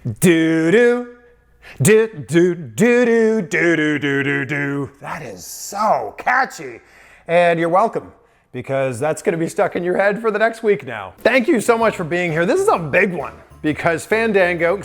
Do do do do do do do do do do. That is so catchy. And you're welcome, because that's going to be stuck in your head for the next week now. Thank you so much for being here. This is a big one because Fandango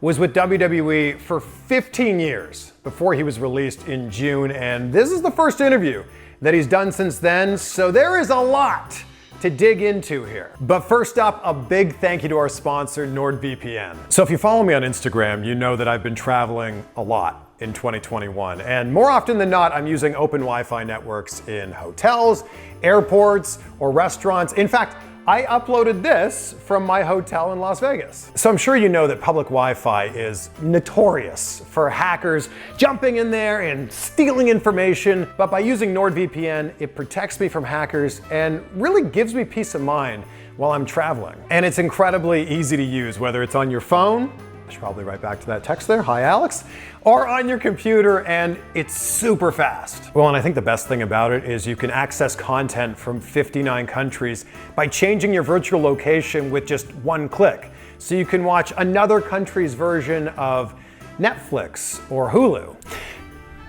was with WWE for 15 years before he was released in June, and this is the first interview that he's done since then, so there is a lot to dig into here. But first up, a big thank you to our sponsor, NordVPN. So if you follow me on Instagram, you know that I've been traveling a lot in 2021. And more often than not, I'm using open Wi-Fi networks in hotels, airports, or restaurants. In fact, I uploaded this from my hotel in Las Vegas. So I'm sure you know that public Wi-Fi is notorious for hackers jumping in there and stealing information. But by using NordVPN, it protects me from hackers and really gives me peace of mind while I'm traveling. And it's incredibly easy to use, whether it's on your phone, I should probably write back to that text there, hi Alex, or on your computer, and it's super fast. Well, and I think the best thing about it is you can access content from 59 countries by changing your virtual location with just one click. So you can watch another country's version of Netflix or Hulu.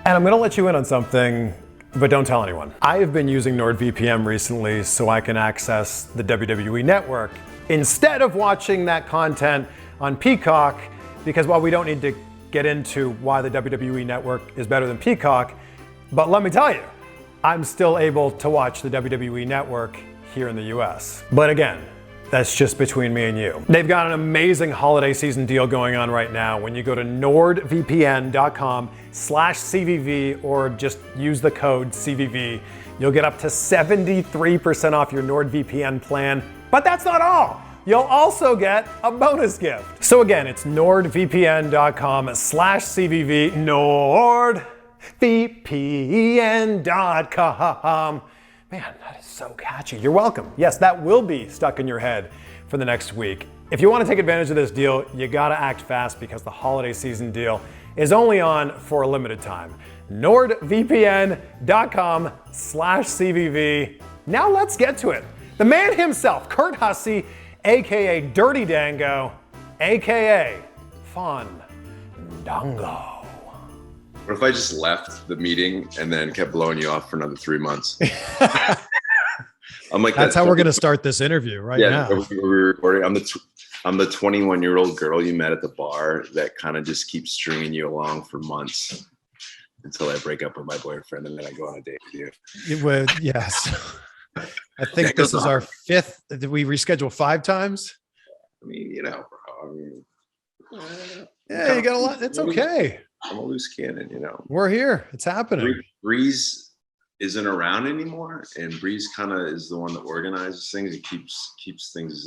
And I'm gonna let you in on something, but don't tell anyone. I have been using NordVPN recently so I can access the WWE network instead of watching that content on Peacock, because while we don't need to get into why the WWE network is better than Peacock, but let me tell you, I'm still able to watch the WWE network here in the US. But again, that's just between me and you. They've got an amazing holiday season deal going on right now. When you go to nordvpn.com/CVV or just use the code CVV, you'll get up to 73% off your NordVPN plan. But that's not all. You'll also get a bonus gift. So again, it's nordvpn.com/CVV, nordvpn.com. Man, that is so catchy. You're welcome. Yes, that will be stuck in your head for the next week. If you want to take advantage of this deal, you gotta act fast because the holiday season deal is only on for a limited time. nordvpn.com/CVV. Now let's get to it. The man himself, Kurt Hussey, AKA Dirty Dango, AKA Fandango. What if I just left the meeting and then kept blowing you off for another 3 months? I'm like, that's how we're going to start this interview right now. We're recording. I'm the 21-year-old girl you met at the bar that kind of just keeps stringing you along for months until I break up with my boyfriend and then I go on a date with you. Yes. I think this is our fifth. Did we reschedule 5 times? I mean, yeah, you got a lot. It's okay. I'm a loose cannon, We're here. It's happening. Breeze isn't around anymore, and Breeze kind of is the one that organizes things. It keeps things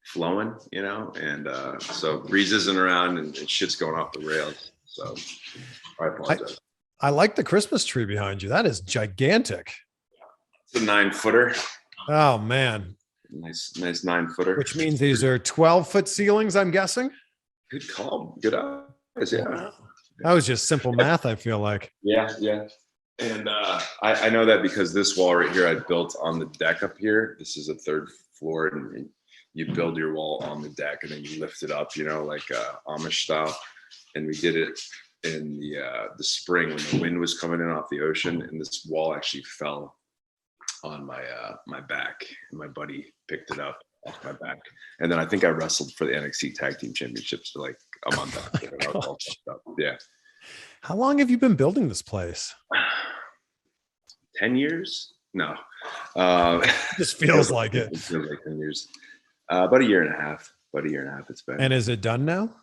flowing, and so Breeze isn't around, and shit's going off the rails. So I apologize. I like the Christmas tree behind you. That is gigantic. It's a 9-footer. Oh man. Nice 9-footer. Which means these are 12-foot ceilings, I'm guessing. Good call. Good eyes. Yeah. Wow. That was just simple math, I feel like. Yeah. And I know that because this wall right here I built on the deck up here. This is a 3rd floor, and you build your wall on the deck and then you lift it up, like Amish style. And we did it in the spring when the wind was coming in off the ocean, and this wall actually fell on my back, and my buddy picked it up off my back. And then I think I wrestled for the NXT Tag Team Championships for like a month after. Yeah. How long have you been building this place? 10 years? No. This feels like it. It feels like 10 years. About a year and a half. It's been. And is it done now?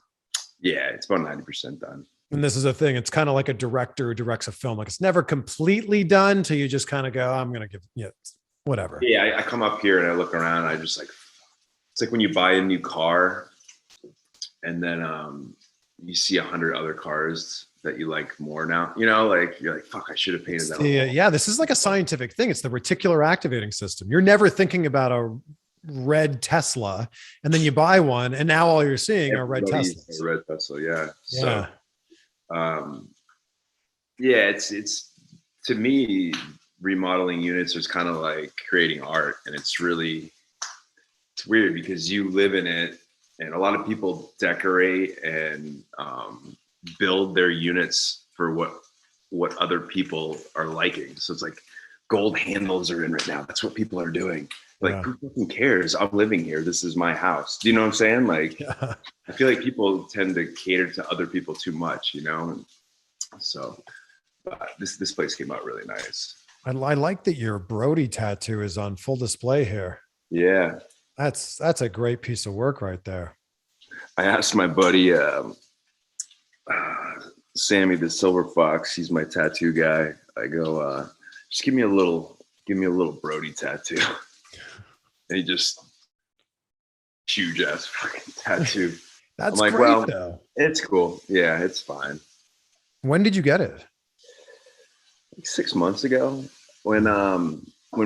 Yeah, it's about 90% done. And this is a thing. It's kind of like a director who directs a film. Like it's never completely done till you just kind of go, I'm going to give whatever. Yeah, I come up here and I look around. And I just it's like when you buy a new car and then you see 100 other cars that you like more now. Like you're like, fuck, I should have painted that. Yeah, this is like a scientific thing. It's the reticular activating system. You're never thinking about a red Tesla, and then you buy one, and now all you're seeing are red Teslas. A red Tesla, yeah. Yeah. So, it's to me, remodeling units is kind of like creating art, and it's really it's weird because you live in it, and a lot of people decorate and build their units for what other people are liking. So it's like gold handles are in right now. That's what people are doing. Like, Yeah. who fucking cares? I'm living here. This is my house. Do you know what I'm saying? Like, Yeah. I feel like people tend to cater to other people too much, you know? And so this place came out really nice. I like that your Brody tattoo is on full display here. Yeah. That's a great piece of work right there. I asked my buddy, Sammy, the Silver Fox, he's my tattoo guy. I go, just give me a little Brody tattoo. And he just huge ass fucking tattoo. That's I'm like, great well, though. it's cool. Yeah, it's fine. When did you get it? Like 6 months ago, when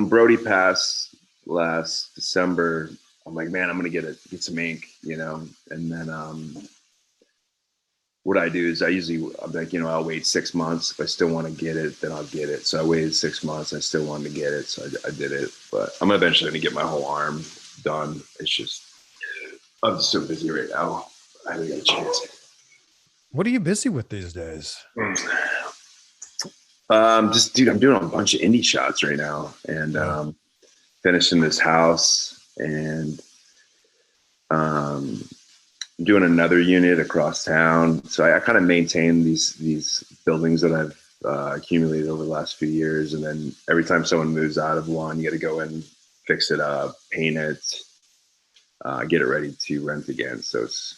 Brody passed last December, I'm like, man, I'm gonna get some ink, you know. And then what I do is I'm like, you know, I'll wait 6 months. If I still want to get it, then I'll get it. So I waited 6 months. I still wanted to get it, so I did it. But I'm eventually gonna get my whole arm done. It's just I'm so busy right now. I haven't got a chance. What are you busy with these days? Just dude, I'm doing a bunch of indie shots right now, and finishing this house, and doing another unit across town. So I kind of maintain these buildings that I've accumulated over the last few years, and then every time someone moves out of one, you got to go in, fix it up, paint it, get it ready to rent again. So it's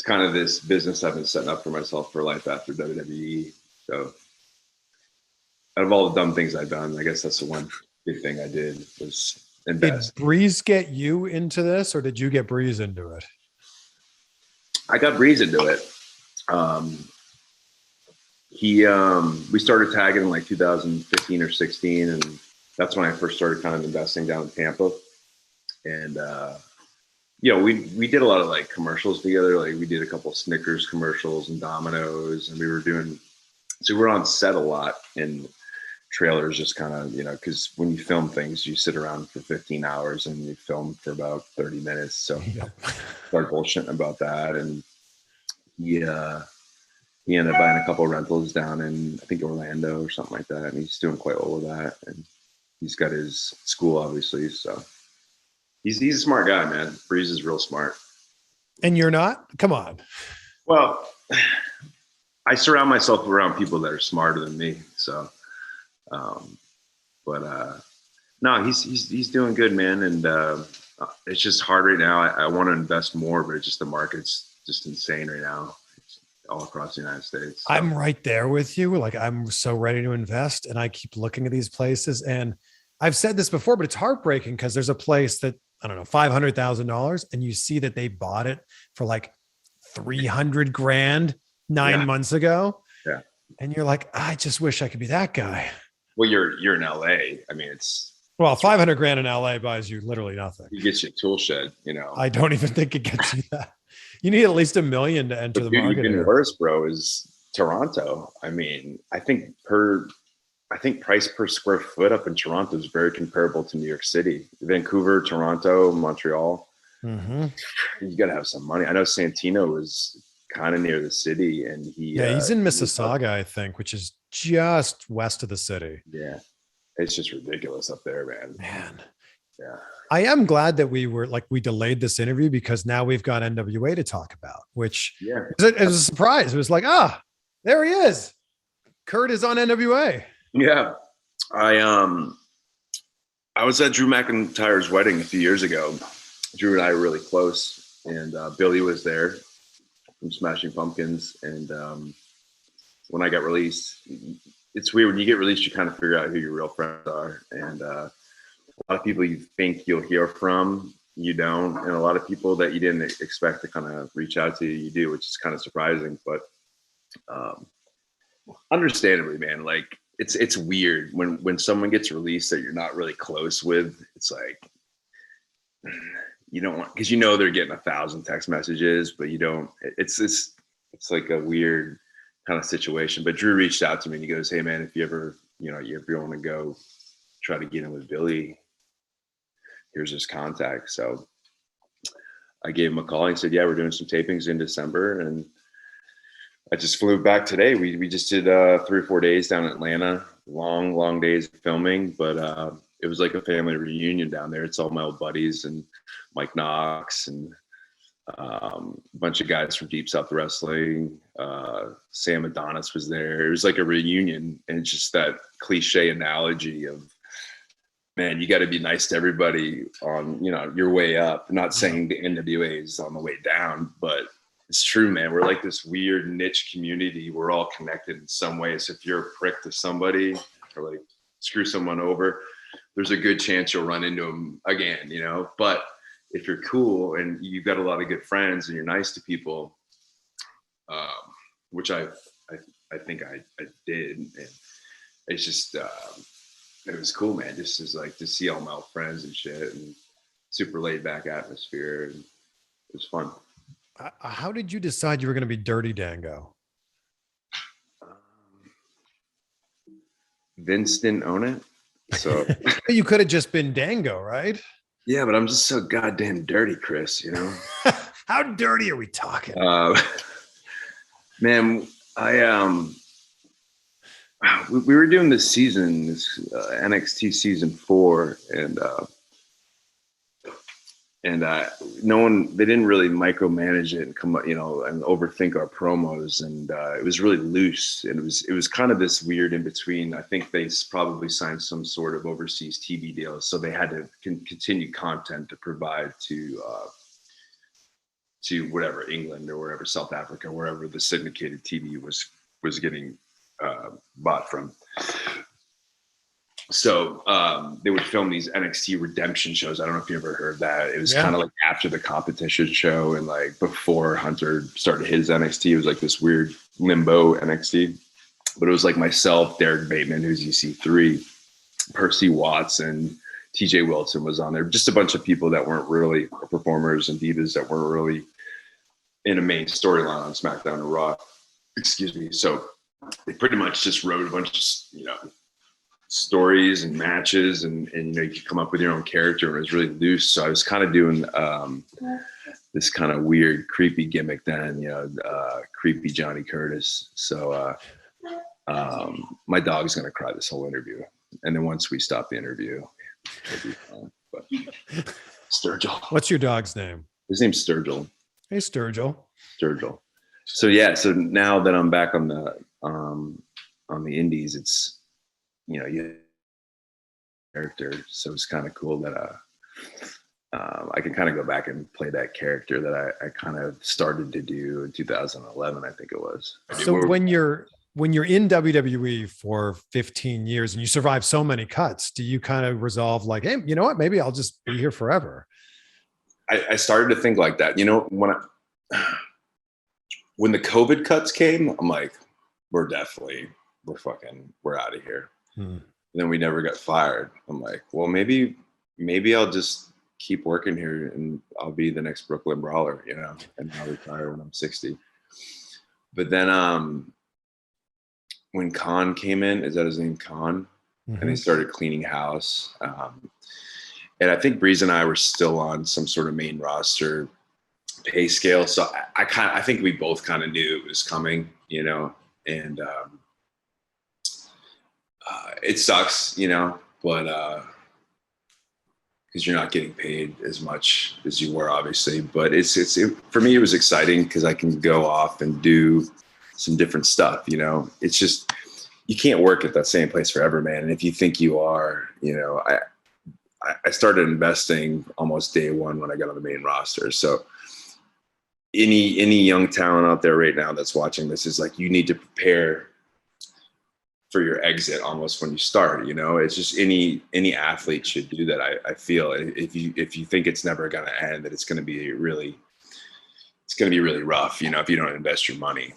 kind of this business I've been setting up for myself for life after WWE. So out of all the dumb things I've done, I guess that's the one big thing I did was invest. Did Breeze get you into this, or did you get Breeze into it? I got Breeze into it. We started tagging in like 2015 or 16, and that's when I first started kind of investing down in Tampa. And you know, we did a lot of like commercials together. Like we did a couple of Snickers commercials and Domino's, and we were on set a lot in trailers, just kind of, you know, because when you film things, you sit around for 15 hours and you film for about 30 minutes. So start bullshitting about that. And he ended up buying a couple of rentals down in, I think, Orlando or something like that. And he's doing quite well with that. And he's got his school, obviously. So he's a smart guy, man. Breeze is real smart. And you're not? Come on. Well, I surround myself around people that are smarter than me. So, no, he's doing good, man. And it's just hard right now. I want to invest more, but it's just the market's just insane right now. It's all across the United States. So. I'm right there with you. Like, I'm so ready to invest, and I keep looking at these places. And I've said this before, but it's heartbreaking because there's a place that, I don't know, $500,000, and you see that they bought it for like 300 grand 9 months ago. Yeah. And you're like, I just wish I could be that guy. Well, you're in LA. I mean, well, 500 grand in LA buys you literally nothing. You get your tool shed, you know. I don't even think it gets you that. You need at least $1 million to enter the market. Even worse, bro, is Toronto. I mean, I think price per square foot up in Toronto is very comparable to New York City. Vancouver, Toronto, Montreal. Mm-hmm. You got to have some money. I know Santino is kind of near the city, and he's in Mississauga, I think, which is just west of the city. Yeah, it's just ridiculous up there, man. Yeah. I am glad that we delayed this interview, because now we've got NWA to talk about, which it was a surprise. It was like, there he is. Kurt is on NWA. Yeah. I was at Drew McIntyre's wedding a few years ago. Drew and I were really close, and Billy was there from Smashing Pumpkins. And when I got released, it's weird. When you get released, you kind of figure out who your real friends are. And a lot of people you think you'll hear from, you don't. And a lot of people that you didn't expect to kind of reach out to you do, which is kind of surprising. But understandably, man, like it's weird when someone gets released that you're not really close with. It's like, you don't want, because you know they're getting 1,000 text messages, but you don't. It's like a weird kind of situation. But Drew reached out to me and he goes, "Hey man, if you ever want to go try to get in with Billy, here's his contact. So I gave him a call. He said, yeah, we're doing some tapings in December. And I just flew back today. We just did 3 or 4 days down in Atlanta, long days of filming, but it was like a family reunion down there. It's all my old buddies and Mike Knox and a bunch of guys from Deep South Wrestling. Sam Adonis was there. It was like a reunion, and just that cliche analogy of, man, you got to be nice to everybody on, you know, your way up. I'm not saying the NWA is on the way down, but it's true, man. We're like this weird niche community. We're all connected in some ways. If you're a prick to somebody or like screw someone over, there's a good chance you'll run into them again, you know. But if you're cool and you've got a lot of good friends and you're nice to people, which I think I did, and it's just it was cool, man. Just as like to see all my old friends and shit, and super laid back atmosphere, and it was fun. How did you decide you were going to be Dirty Dango? Vince didn't own it, so You could have just been Dango, right? yeah, but I'm just so goddamn dirty, Chris, you know. How dirty are we talking? Man, we were doing this season, NXT season 4, and no one, they didn't really micromanage it and come up, you know, and overthink our promos, and it was really loose, and it was kind of this weird in between. I think they probably signed some sort of overseas TV deal, so they had to continue content to provide to whatever, England or wherever, South Africa, wherever the syndicated TV was getting bought from. So they would film these NXT redemption shows. I don't know if you ever heard that. It was kind of like after the competition show and like before Hunter started his NXT. It was like this weird limbo NXT. But it was like myself, Derek Bateman, who's EC3, Percy Watson, TJ Wilson was on there. Just a bunch of people that weren't really performers and divas that weren't really in a main storyline on SmackDown or Raw. Excuse me. So they pretty much just wrote a bunch of, you know, stories and matches, and you know, you could come up with your own character, and it was really loose. So I was kind of doing this kind of weird, creepy gimmick then, you know, creepy Johnny Curtis. So my dog's gonna cry this whole interview, and then once we stop the interview, it'll be fine. But Sturgill. What's your dog's name? His name's Sturgill. Hey, Sturgill. Sturgill. So yeah, so now that I'm back on the indies, it's, you know, you character. So it's kind of cool that I can kind of go back and play that character that I kind of started to do in 2011, I think it was. So when you're in WWE for 15 years and you survive so many cuts, do you kind of resolve like, hey, you know what, maybe I'll just be here forever? I started to think like that. You know, when the COVID cuts came, I'm like, we're out of here. And then we never got fired. I'm like, well, maybe I'll just keep working here and I'll be the next Brooklyn Brawler, you know, and I'll retire when I'm 60. But then when Khan came in, is that his name, Khan? And they started cleaning house. And I think Breeze and I were still on some sort of main roster pay scale. So I think we both kind of knew it was coming, you know, and it sucks, you know, but because you're not getting paid as much as you were, obviously. But for me, it was exciting because I can go off and do some different stuff, you know. It's just, you can't work at that same place forever, man. And if you think you are, you know, I started investing almost day one when I got on the main roster. So any young talent out there right now that's watching this is like, you need to prepare for your exit almost when you start, you know. It's just any athlete should do that. I feel if you think it's never going to end, that it's going to be really rough, you know, if you don't invest your money.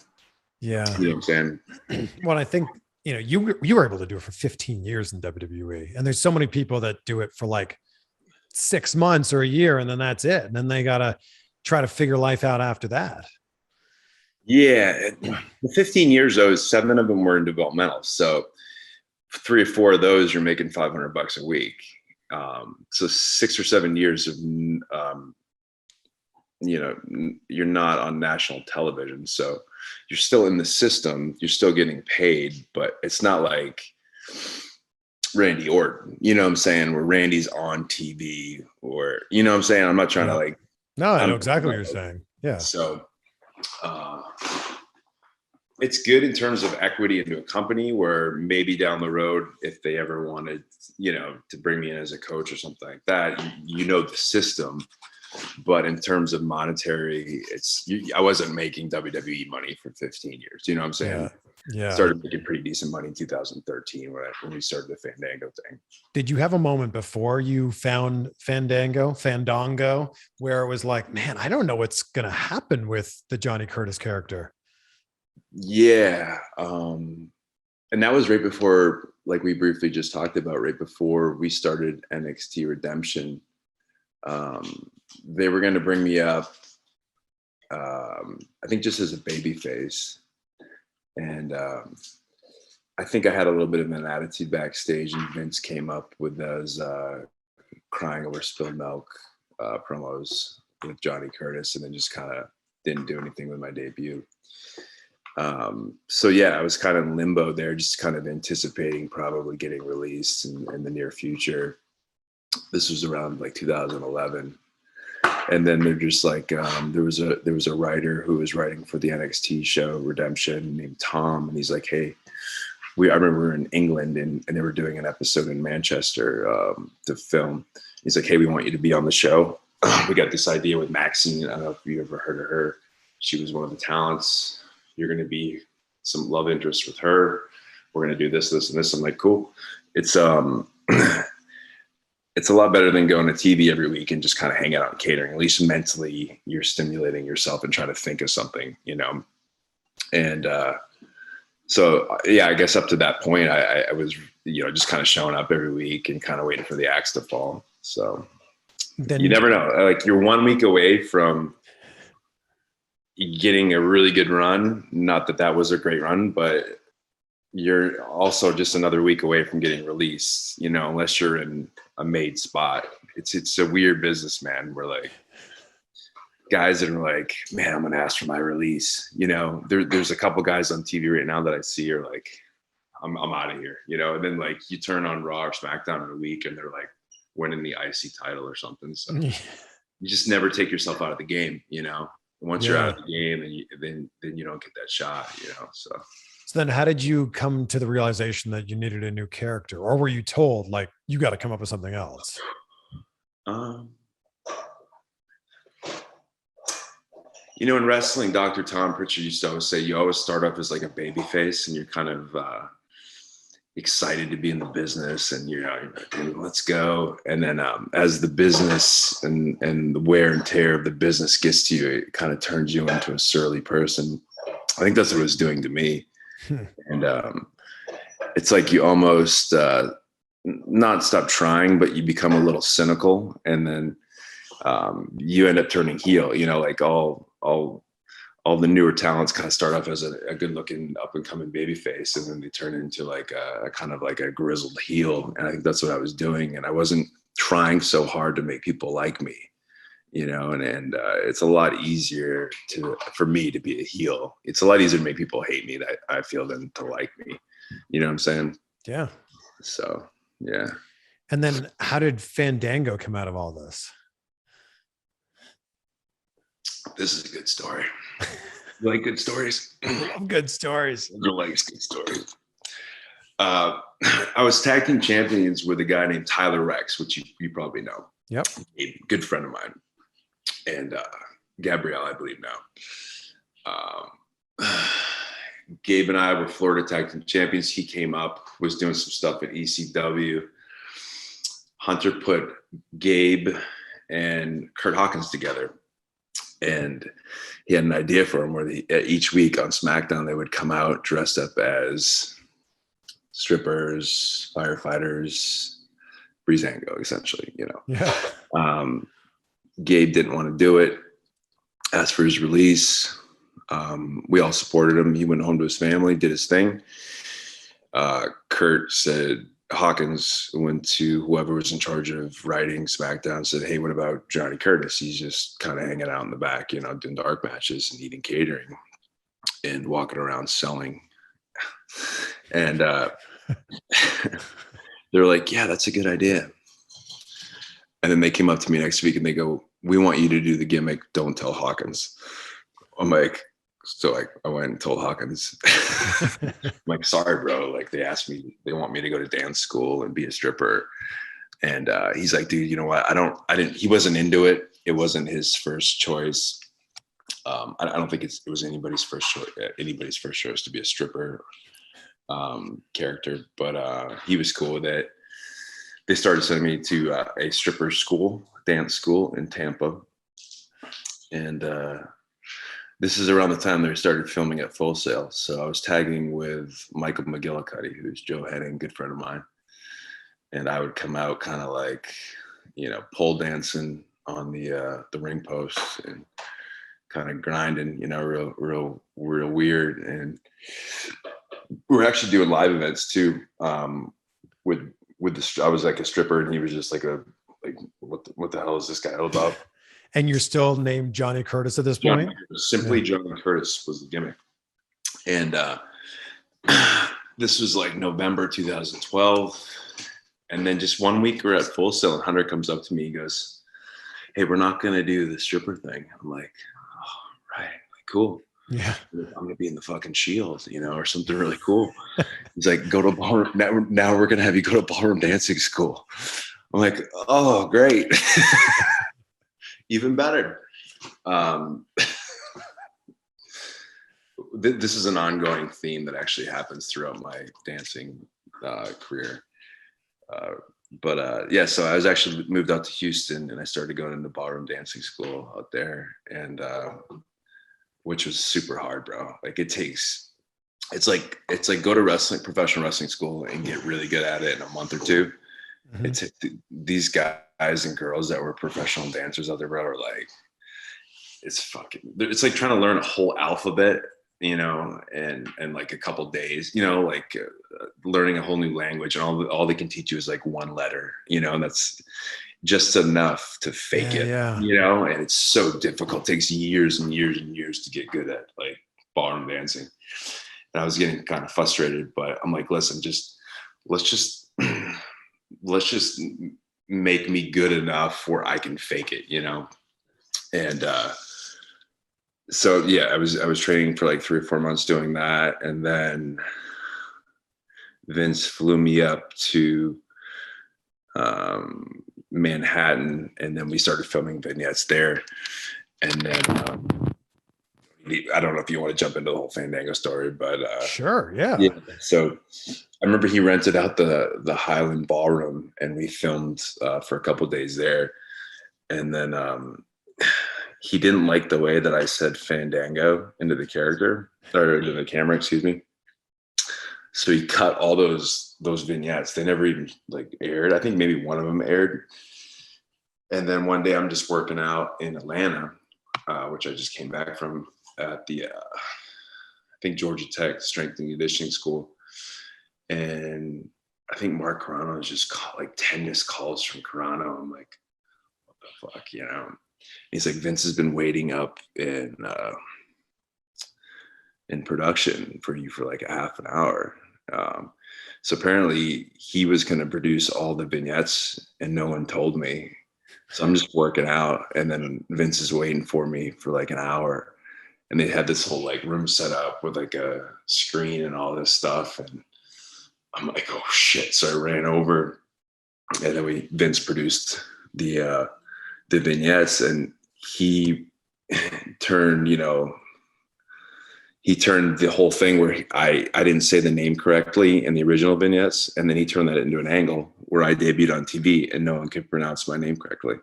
Yeah. You know what I'm saying? Well, I think, you know, you were able to do it for 15 years in WWE, and there's so many people that do it for like 6 months or a year, and then that's it. And then they got to try to figure life out after that. Yeah. The 15 years, though, 7 of them were in developmental. So 3 or 4 of those, you're making $500 a week. So 6 or 7 years of, you're not on national television. So you're still in the system, you're still getting paid, but it's not like Randy Orton, you know what I'm saying, where Randy's on TV, or, you know what I'm saying? I'm not trying to like, no, I know exactly what you're saying. Yeah. So it's good in terms of equity into a company, where maybe down the road, if they ever wanted, to bring me in as a coach or something like that, the system. But in terms of monetary, I wasn't making WWE money for 15 years. You know what I'm saying? Yeah. Started making pretty decent money in 2013 when we started the Fandango thing. Did you have a moment before you found Fandango, where it was like, man, I don't know what's going to happen with the Johnny Curtis character? Yeah. And that was right before, like we briefly just talked about, right before we started NXT Redemption. They were going to bring me up, I think just as a baby face. And I think I had a little bit of an attitude backstage, and Vince came up with those crying over spilled milk promos with Johnny Curtis, and then just kind of didn't do anything with my debut. So yeah, I was kind of in limbo there, just kind of anticipating probably getting released in the near future. This was around like 2011. And then they're just like, there was a writer who was writing for the NXT show Redemption named Tom. And he's like, hey, I remember we were in England and they were doing an episode in Manchester to film. He's like, hey, we want you to be on the show. We got this idea with Maxine. I don't know if you ever heard of her. She was one of the talents. You're going to be some love interest with her. We're going to do this, this, and this. I'm like, cool. It's a lot better than going to TV every week and just kind of hanging out and catering. At least mentally, you're stimulating yourself and trying to think of something, And so, yeah, I guess up to that point, I was, just kind of showing up every week and kind of waiting for the axe to fall. So then you never know. Like, you're 1 week away from getting a really good run. Not that that was a great run, but you're also just another week away from getting released, unless you're in a made spot. It's a weird business, man. We're like guys that are like, man, I'm going to ask for my release. There's a couple guys on TV right now that I see are like, I'm out of here, and then like you turn on Raw or SmackDown in a week and they're like winning the IC title or something. So you just never take yourself out of the game, Once you're out of the game, then you don't get that shot, So then how did you come to the realization that you needed a new character, or were you told like, you got to come up with something else? In wrestling, Dr. Tom Pritchard used to always say, you always start off as like a baby face and you're kind of excited to be in the business and you're like, let's go. And then as the business and the wear and tear of the business gets to you, it kind of turns you into a surly person. I think that's what it was doing to me. And it's like you almost not stop trying, but you become a little cynical, and then you end up turning heel. Like all the newer talents kind of start off as a good looking up and coming baby face, and then they turn into like a kind of like a grizzled heel. And I think that's what I was doing, and I wasn't trying so hard to make people like me. And it's a lot easier for me to be a heel. It's a lot easier to make people hate me, that I feel, than to like me. You know what I'm saying? Yeah. So, yeah. And then how did Fandango come out of all this? This is a good story. You like good stories? I love good stories. I like good stories. I was tag team champions with a guy named Tyler Rex, which you probably know. Yep. A good friend of mine. And Gabrielle, I believe now. Gabe and I were Florida Tag Team Champions. He came up, was doing some stuff at ECW. Hunter put Gabe and Kurt Hawkins together. And he had an idea for him where each week on SmackDown, they would come out dressed up as strippers, firefighters, Breezango, essentially, Yeah. Gabe didn't want to do it, asked for his release. We all supported him. He went home to his family, did his thing. Kurt said, Hawkins went to whoever was in charge of writing SmackDown, said, "Hey, what about Johnny Curtis? He's just kind of hanging out in the back, you know, doing dark matches and eating catering and walking around selling." And they were like, "Yeah, that's a good idea." And then they came up to me next week and they go, "We want you to do the gimmick. Don't tell Hawkins." I'm like, so like I went and told Hawkins, I'm like, "Sorry, bro. Like they asked me, they want me to go to dance school and be a stripper." And he's like, "Dude, you know what? He wasn't into it. It wasn't his first choice. I don't think it was anybody's first choice to be a stripper character, but he was cool with it." They started sending me to a stripper school, dance school in Tampa. And this is around the time they started filming at Full Sail. So I was tagging with Michael McGillicuddy, who's Joe Henning, good friend of mine. And I would come out kind of like, you know, pole dancing on the ring posts and kind of grinding, you know, real weird. And we're actually doing live events too. I was like a stripper and he was just like what the hell is this guy all about? And you're still named Johnny Curtis at this point? Simply Johnny Curtis was the gimmick. And this was like November 2012. And then just 1 week we're at Full Sail and Hunter comes up to me. He goes, "Hey, we're not going to do the stripper thing." I'm like, "Oh, right. Like, cool. Yeah. I'm going to be in the fucking Shield, you know, or something really cool." He's like, "Go to ballroom. Now we're going to have you go to ballroom dancing school." I'm like, "Oh, great." Even better. This is an ongoing theme that actually happens throughout my dancing career. But so I was actually moved out to Houston and I started going into ballroom dancing school out there, and which was super hard, bro. Like it's like go to professional wrestling school and get really good at it in a month or two. Mm-hmm. These guys and girls that were professional dancers out there, bro, are like, it's like trying to learn a whole alphabet, you know, and like a couple days, you know, like learning a whole new language, and all they can teach you is like one letter, you know, and that's just enough to fake it, you know, and it's so difficult. It takes years and years and years to get good at like ballroom dancing. And I was getting kind of frustrated, but I'm like, listen, let's just make me good enough where I can fake it, you know? And so yeah, I was training for like 3 or 4 months doing that. And then Vince flew me up to Manhattan, and then we started filming vignettes there. And then I don't know if you want to jump into the whole Fandango story, but sure, yeah. So I remember he rented out the Highland Ballroom, and we filmed for a couple of days there. And then he didn't like the way that I said Fandango into the camera, excuse me. So he cut all those vignettes. They never even like aired. I think maybe one of them aired. And then one day I'm just working out in Atlanta, which I just came back from at the, I think Georgia Tech Strength and Conditioning School. And I think Mark Carano is just like 10 missed calls from Carano. I'm like, what the fuck, you know? And he's like, "Vince has been waiting up in production for you for like a half an hour." So apparently he was going to produce all the vignettes and no one told me. So I'm just working out, and then Vince is waiting for me for like an hour, and they had this whole like room set up with like a screen and all this stuff. And I'm like, "Oh shit." So I ran over, and then Vince produced the vignettes, and he turned the whole thing where I didn't say the name correctly in the original vignettes, and then he turned that into an angle where I debuted on TV and no one could pronounce my name correctly.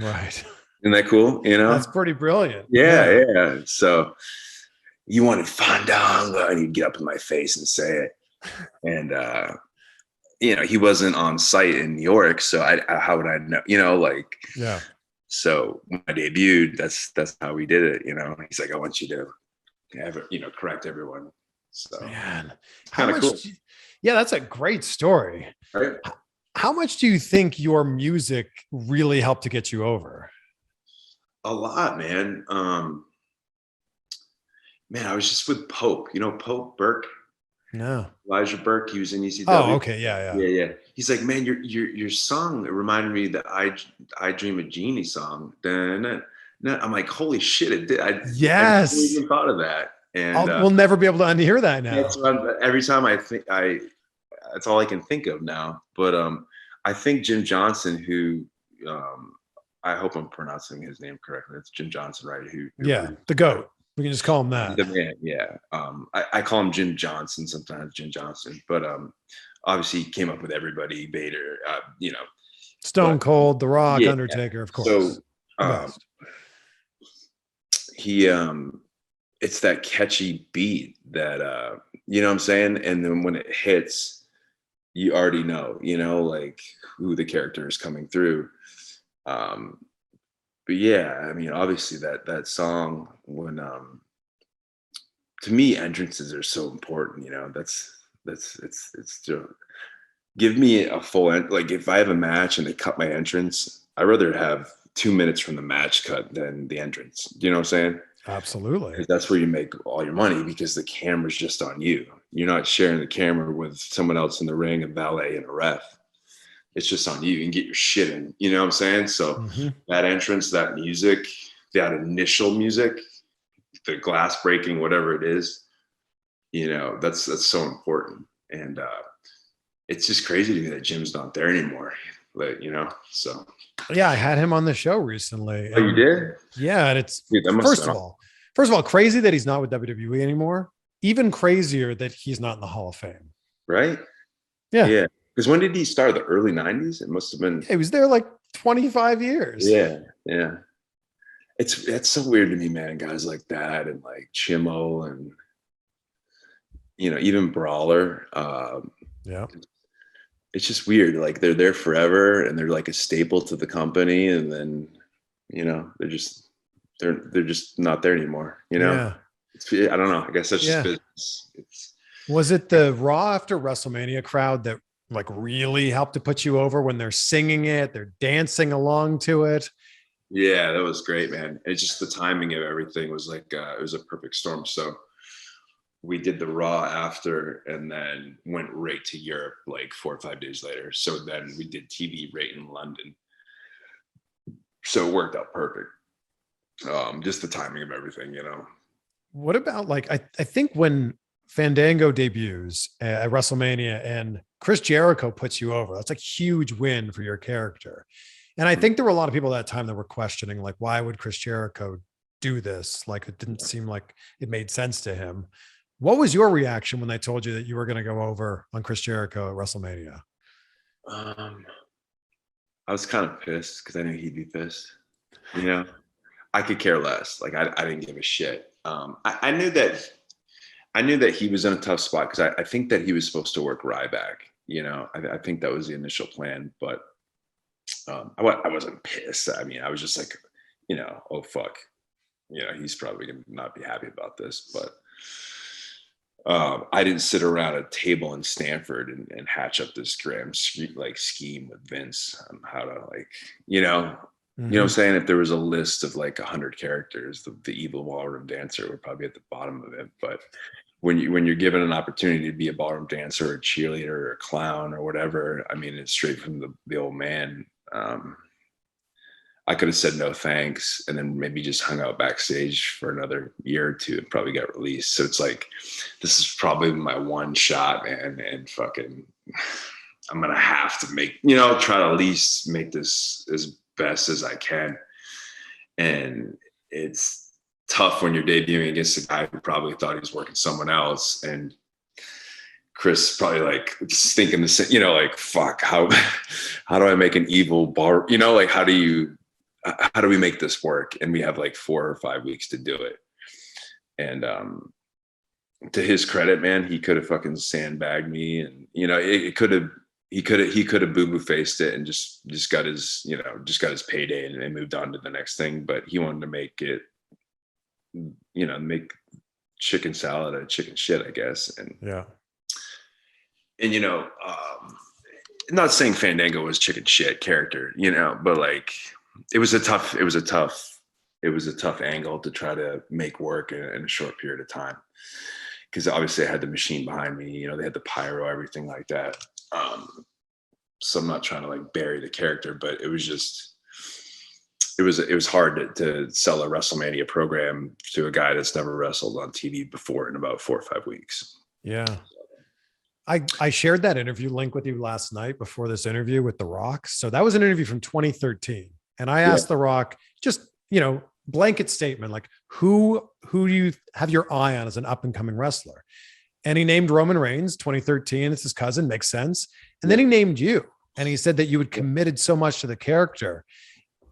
Right. Isn't that cool? You know? That's pretty brilliant. Yeah. So you wanted Fandango, and he'd get up in my face and say it. And, you know, he wasn't on site in New York, so how would I know, you know, like, yeah. So when I debuted, that's how we did it, you know. He's like, "I want you to correct everyone." So Man, it's how kind of much? cool, Yeah, that's a great story. right? How much do you think your music really helped to get you over? A lot, man. Man, I was just with Pope. You know Pope Burke, No. Elijah Burke. He was in Oh, ECW. okay. Yeah, yeah. Yeah, yeah. He's like, man, your song reminded me of the I Dream a Genie song. I'm like, holy shit, it did. I never Yes. even thought of that. And We'll never be able to unhear that that's now. what every time I think that's all I can think of now. But I think Jim Johnson, who um, I hope I'm pronouncing his name correctly. It's Jim Johnson, right? Who Yeah, produced the goat. We can just call him He's that. the man, yeah. I call him Jim Johnson sometimes, Jim Johnson, but obviously he came up with everybody, Vader, Stone but Cold, The Rock, yeah. Undertaker, of So course. The um, best. he, it's that catchy beat that you know what I'm saying, and then when it hits, you already know, like who the character is coming through. Um, but yeah, I mean, obviously that song when to me entrances are so important, it's still give me a full like if I have a match and they cut my entrance, I'd rather have 2 minutes from the match cut than the entrance. Do you know what I'm saying? Absolutely. Because that's where you make all your money because the camera's just on you. You're not sharing the camera with someone else in the ring, a valet and a ref. It's just on you. You can get your shit in. You know what I'm saying? So Mm-hmm. that entrance, that music, that initial music, the glass breaking, whatever it is, that's so important. And it's just crazy to me that Jim's not there anymore. Like, so. Yeah, I had him on the show recently. Oh, you And did? yeah, and it's Dude, that must first have of been all, first of all, crazy that he's not with WWE anymore. Even crazier that he's not in the Hall of Fame. right. Yeah. Yeah. Because when did he start? The early 90s? It must have been. He was there like 25 years. Yeah. Yeah. It's so weird to me, man. Guys like that and like Chimo and, even Brawler. Yeah. It's just weird. Like they're there forever and they're like a staple to the company. And then, they're just not there anymore. Yeah. I don't know. I guess that's just Yeah. business. Was it the Raw after WrestleMania crowd that like really helped to put you over when they're singing it, they're dancing along to it? Yeah, that was great, man. It's just the timing of everything was like it was a perfect storm. So we did the Raw after, and then went right to Europe like 4 or 5 days later. So then we did TV right in London. So it worked out perfect. Just the timing of everything. What about like I think when Fandango debuts at WrestleMania and Chris Jericho puts you over, that's a huge win for your character. And I think there were a lot of people at that time that were questioning, like, why would Chris Jericho do this? Like, it didn't seem like it made sense to him. What was your reaction when they told you that you were going to go over on Chris Jericho at WrestleMania? Um, I was kind of pissed because I knew he'd be pissed. I could care less. Like I didn't give a shit. I knew that he was in a tough spot because I think that he was supposed to work Ryback. I think that was the initial plan, but I wasn't pissed. I mean, I was just like, oh fuck, he's probably gonna not be happy about this. But I didn't sit around a table in Stanford and hatch up this grand scheme with Vince on how to what I'm saying? If there was a list of like 100 characters, the evil ballroom dancer would probably be at the bottom of it. But when you're given an opportunity to be a ballroom dancer or a cheerleader or a clown or whatever, I mean, it's straight from the old man. I could have said no thanks and then maybe just hung out backstage for another year or two and probably got released. So it's like, this is probably my one shot, man. And fucking, I'm going to have to try to at least make this as best as I can. And it's tough when you're debuting against a guy who probably thought he was working someone else. And Chris probably like just thinking the same, like, fuck, how do I make an evil bar? Like, how do we make this work? And we have like 4 or 5 weeks to do it. And to his credit, man, he could have fucking sandbagged me, and he could have boo-boo faced it and just got his payday and moved on to the next thing. But he wanted to make it, make chicken salad or chicken shit, I guess. And Yeah. and not saying Fandango was chicken shit character, but like it was a tough angle to try to make work in a short period of time. Because obviously I had the machine behind me, they had the pyro, everything like that. So I'm not trying to like bury the character, but it was just, it was hard to sell a WrestleMania program to a guy that's never wrestled on TV before in about 4 or 5 weeks. Yeah. I shared that interview link with you last night before this interview with The Rock. So that was an interview from 2013. And I asked The Rock, just, blanket statement, like who do you have your eye on as an up and coming wrestler? And he named Roman Reigns, 2013. It's his cousin, makes sense. And then he named you. And he said that you had committed so much to the character.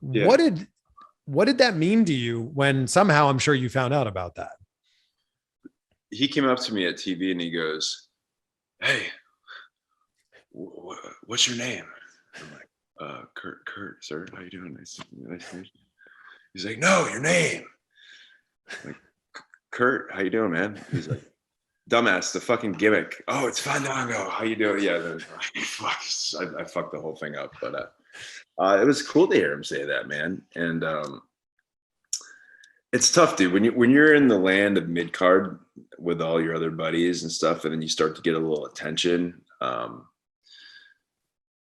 Yeah. What did that mean to you when somehow I'm sure you found out about that? He came up to me at TV and he goes, "Hey, what's your name?" I'm like, Kurt, sir. How you doing? Nice to meet you. He's like, "No, your name." I'm like, "Kurt, how you doing, man?" He's like, "Dumbass, the fucking gimmick." "Oh, it's Fandango. How you doing?" Yeah, I fucked the whole thing up, but it was cool to hear him say that, man. And it's tough, dude. When you're in the land of mid card with all your other buddies and stuff, and then you start to get a little attention.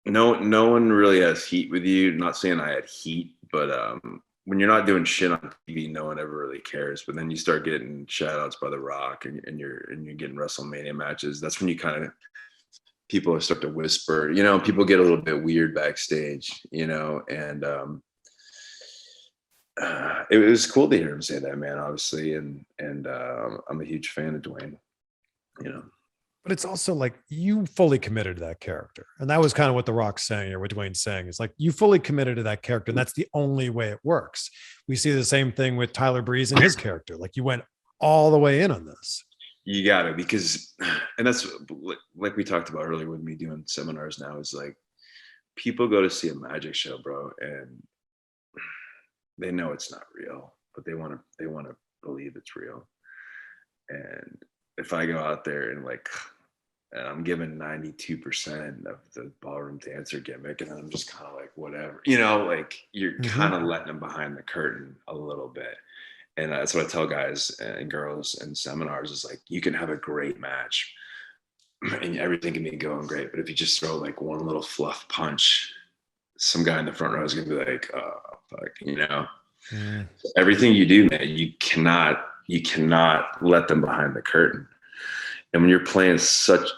No one really has heat with you. Not saying I had heat, but when you're not doing shit on TV, no one ever really cares. But then you start getting shout outs by The Rock and you're getting WrestleMania matches. That's when you kind of, people start to whisper, people get a little bit weird backstage, and it was cool to hear him say that, man, obviously. And I'm a huge fan of Dwayne, But it's also like you fully committed to that character. And that was kind of what The Rock's saying, or what Dwayne's saying, is like you fully committed to that character. And that's the only way it works. We see the same thing with Tyler Breeze and his character. Like you went all the way in on this. You got it, because, and that's like we talked about earlier with me doing seminars now, is like people go to see a magic show, bro, and they know it's not real, but they want to believe it's real. And if I go out there and I'm given 92% of the ballroom dancer gimmick, and I'm just kind of like, whatever, you're kind of letting them behind the curtain a little bit. And that's what I tell guys and girls in seminars, is like, you can have a great match and everything can be going great, but if you just throw like one little fluff punch, some guy in the front row is going to be like, "Oh, fuck," Everything you do, man, you cannot let them behind the curtain. And when you're playing such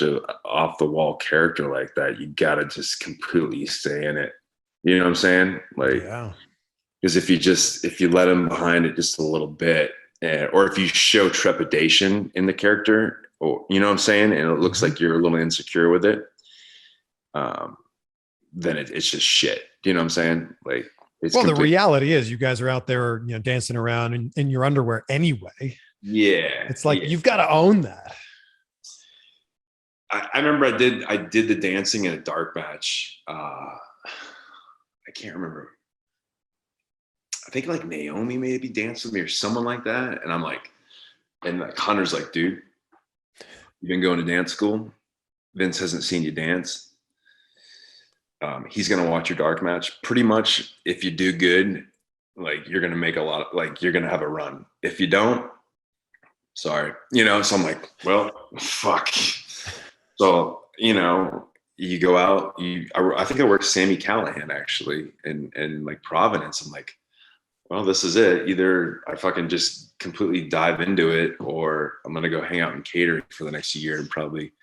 a off the wall character like that, you gotta just completely stay in it. You know what I'm saying? Like, yeah. Because if you let them behind it just a little bit, or if you show trepidation in the character, or you know what I'm saying, and it looks like you're a little insecure with it, then it's just shit. Do you know what I'm saying? Like, the reality is you guys are out there, dancing around in your underwear anyway. Yeah. It's like, you've got to own that. I remember I did the dancing in a dark match. I can't remember. I think like Naomi maybe danced with me or someone like that. And I'm like, and like Hunter's like, "Dude, you've been going to dance school. Vince hasn't seen you dance. He's going to watch your dark match. Pretty much if you do good, like you're going to make a lot of, like, you're going to have a run. If you don't, sorry." So I'm like, well, fuck. So, you go out, I think I worked Sammy Callahan actually in like Providence. I'm like, well, this is it. Either I fucking just completely dive into it, or I'm going to go hang out in catering for the next year and probably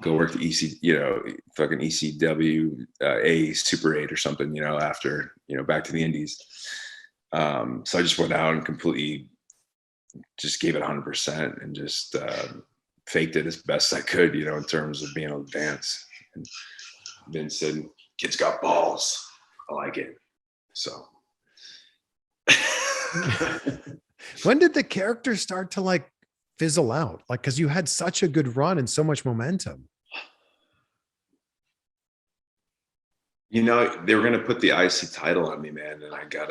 go work the fucking ECW, a Super 8 or something, after, back to the indies. So I just went out and completely just gave it 100% and just faked it as best I could, in terms of being able to dance. And Vince said, "Kid's got balls. I like it." So. When did the character start to like fizzle out? Like, cause you had such a good run and so much momentum. They were going to put the IC title on me, man. And I got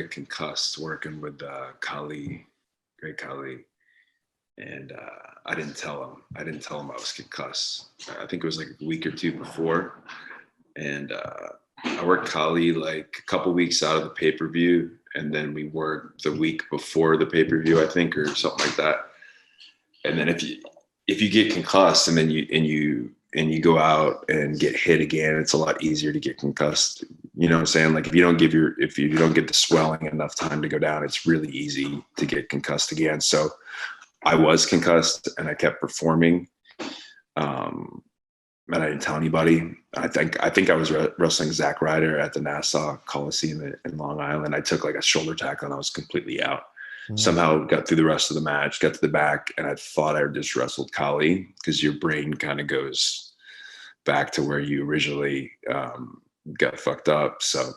concussed working with Kali Great Khali. And I didn't tell him. I I was concussed. I think it was like a week or two before. And I worked Khali like a couple weeks out of the pay-per-view. And then we worked the week before the pay-per-view, I think, or something like that. And then if you get concussed and then you go out and get hit again, it's a lot easier to get concussed. You know what I'm saying? Like if you don't get the swelling enough time to go down, it's really easy to get concussed again. So I was concussed and I kept performing. And I didn't tell anybody. I think I was wrestling Zack Ryder at the Nassau Coliseum in Long Island. I took like a shoulder tackle and I was completely out. Somehow got through the rest of the match, got to the back, and I thought I just wrestled Khali because your brain kind of goes back to where you originally got fucked up. So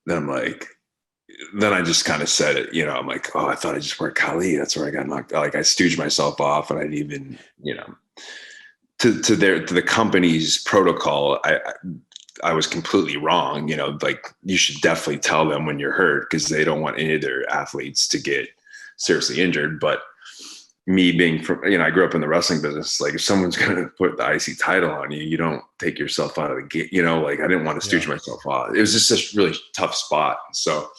then I just kind of said it, you know, I'm like, oh, I thought I just worked Khali. That's where I got knocked out. Like I stooged myself off and I didn't even, you know, to the company's protocol, I was completely wrong. You know, like you should definitely tell them when you're hurt because they don't want any of their athletes to get seriously injured. But me being from, you know, I grew up in the wrestling business. Like if someone's going to put the IC title on you, you don't take yourself out of the game. You know, like I didn't want to stooge myself off. It was just a really tough spot. So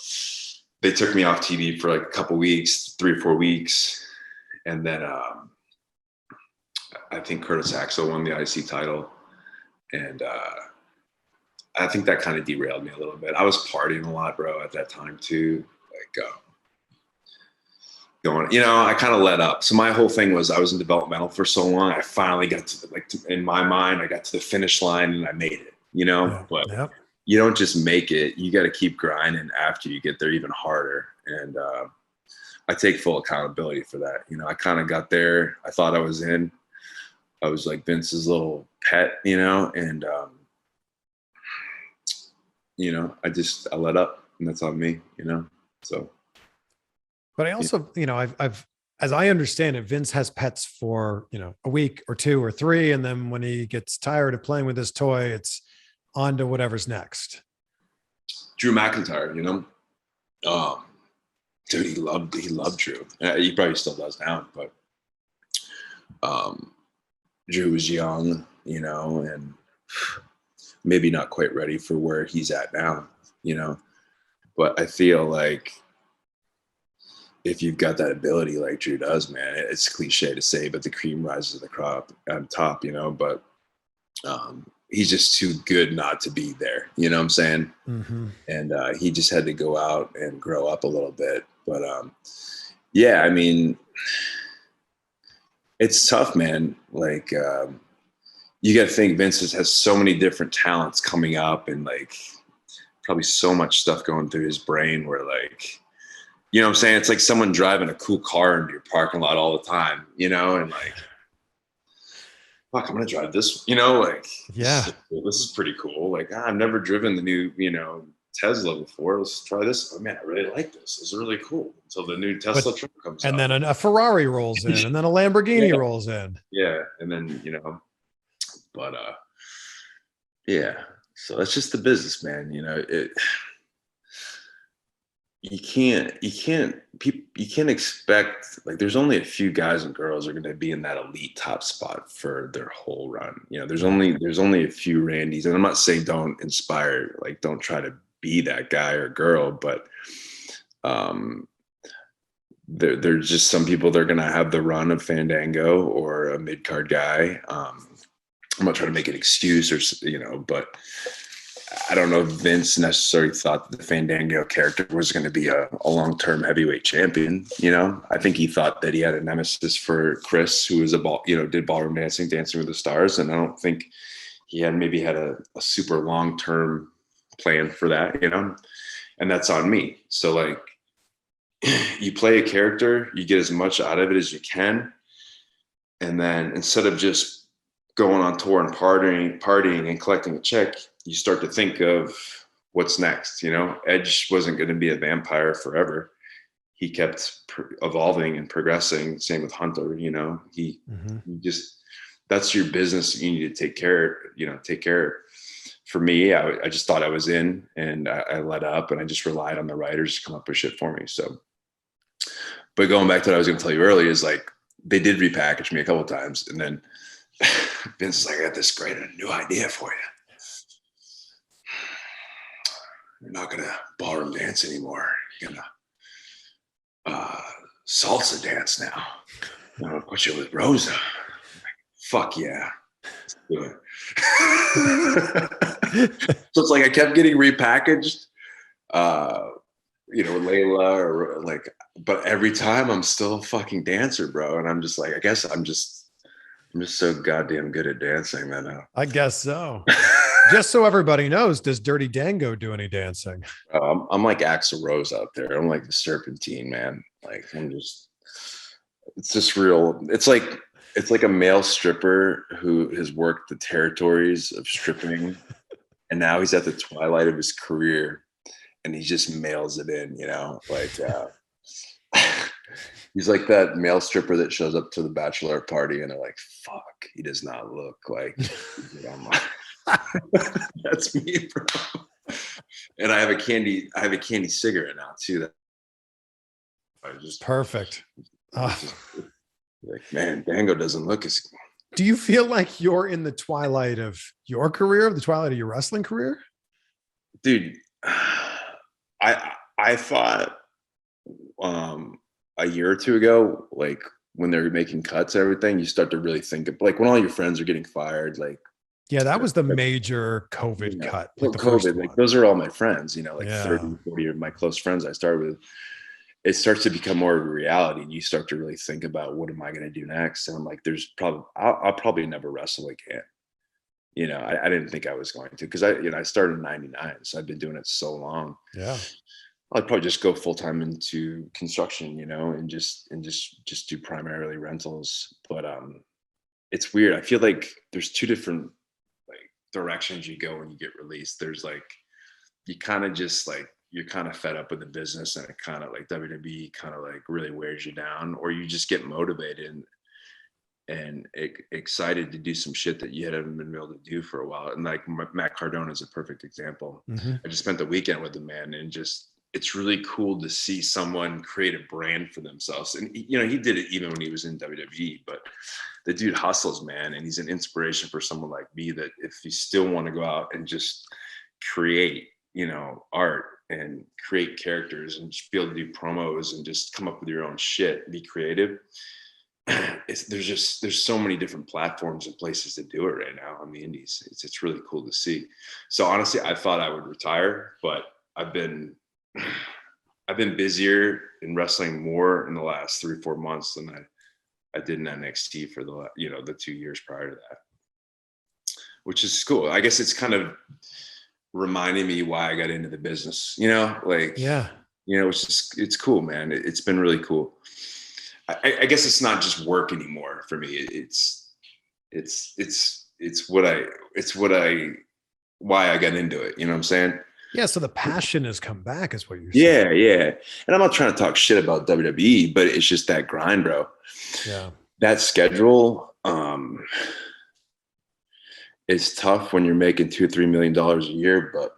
they took me off TV for like a couple weeks, 3 or 4 weeks. And then I think Curtis Axel won the IC title. And I think that kind of derailed me a little bit. I was partying a lot, bro, at that time too. Like going, you know, I kind of let up. So my whole thing was I was in developmental for so long. I finally got to in my mind, I got to the finish line and I made it, you know, but you don't just make it. You got to keep grinding after you get there even harder. And I take full accountability for that. You know, I kind of got there. I thought I was in. I was like Vince's little pet, you know, and you know, I let up, and that's on me, you know. So, but I also, you know, I've as I understand it, Vince has pets for, you know, a week or 2 or 3, and then when he gets tired of playing with his toy, it's on to whatever's next. Drew McIntyre, you know, dude, he loved Drew. He probably still does now, but Drew was young, you know, and maybe not quite ready for where he's at now, you know. But I feel like if you've got that ability like Drew does, man, it's cliche to say, but the cream rises to the crop on top, you know. But he's just too good not to be there, you know what I'm saying? Mm-hmm. And he just had to go out and grow up a little bit. But yeah, I mean, it's tough, man. Like you got to think Vince has so many different talents coming up and like probably so much stuff going through his brain where like, you know what I'm saying? It's like someone driving a cool car into your parking lot all the time, you know, and like, fuck, I'm going to drive this, you know, like, yeah, this is pretty cool. Like, I've never driven the new, you know, Tesla before. Let's try this. Oh man, I really like this. This is really cool. Until the new Tesla truck comes out. And then a Ferrari rolls in and then a Lamborghini rolls in. Yeah. And then, you know, but yeah. So that's just the business, man. You know, you can't expect, like, there's only a few guys and girls are going to be in that elite top spot for their whole run. You know, there's only a few Randys, and I'm not saying don't inspire, like, don't try to be that guy or girl, but there's just some people that are going to have the run of Fandango or a mid-card guy. I'm not trying to make an excuse or, you know, but I don't know if Vince necessarily thought that the Fandango character was going to be a long-term heavyweight champion. You know, I think he thought that he had a nemesis for Chris, who was did ballroom dancing with the Stars. And I don't think he had a super long-term plan for that, you know, and that's on me. So like, you play a character, you get as much out of it as you can. And then instead of just going on tour and partying and collecting a check, you start to think of what's next. You know, Edge wasn't going to be a vampire forever. He kept evolving and progressing. Same with Hunter. You know, he just, that's your business. You need to take care. For me, I just thought I was in, and I let up, and I just relied on the writers to come up with shit for me. So But going back to what I was going to tell you earlier is like, they did repackage me a couple of times. And then Vince is like, I got this great new idea for you. You're not going to ballroom dance anymore. You're going to salsa dance now. I'm going to put you with Rosa. Like, fuck yeah. Let's do it. So it's like I kept getting repackaged. Layla or like, but every time I'm still a fucking dancer, bro. And I'm just like, I guess I'm just so goddamn good at dancing that I guess so. Just so everybody knows, does Dirty Dango do any dancing? I'm like Axl Rose out there. I'm like the Serpentine, man. Like it's just real. It's like a male stripper who has worked the territories of stripping, and now he's at the twilight of his career. And he just mails it in, he's like that male stripper that shows up to the bachelor party and they're like, fuck, he does not look like, that's me, bro. And I have a candy cigarette now too. That I just perfect. Like, man, Dango doesn't look as. Do you feel like you're in the twilight of your career, the twilight of your wrestling career? Dude, I thought a year or two ago, like when they're making cuts and everything, you start to really think of like when all your friends are getting fired, like that was the major COVID cut. Like the COVID, like those are all my friends, 30, 40 of my close friends I started with. It starts to become more of a reality and you start to really think about what am I going to do next? And I'm like, I'll probably never wrestle again. I didn't think I was going to, because I started in 99. So I've been doing it so long. Yeah. I'd probably just go full time into construction, and just do primarily rentals. But it's weird. I feel like there's two different like directions you go when you get released. There's like, you kind of just like, you're kind of fed up with the business and it kind of like WWE kind of like really wears you down, or you just get motivated and excited to do some shit that you haven't been able to do for a while. And like Matt Cardona is a perfect example. Mm-hmm. I just spent the weekend with the man and it's really cool to see someone create a brand for themselves. And he did it even when he was in WWE, but the dude hustles, man. And he's an inspiration for someone like me that if you still want to go out and just create, art and create characters and just be able to do promos and just come up with your own shit, be creative. There's so many different platforms and places to do it right now on the indies. It's really cool to see. So honestly, I thought I would retire, but I've been busier in wrestling more in the last 3-4 months than I did in NXT for the 2 years prior to that, which is cool. I guess it's kind of reminding me why I got into the business, it's cool, man. It's been really cool. I guess it's not just work anymore for me. Why I got into it. You know what I'm saying? Yeah. So the passion has come back is what you're saying. Yeah. And I'm not trying to talk shit about WWE, but it's just that grind, bro. Yeah. That schedule, is tough when you're making $2 or $3 million a year, but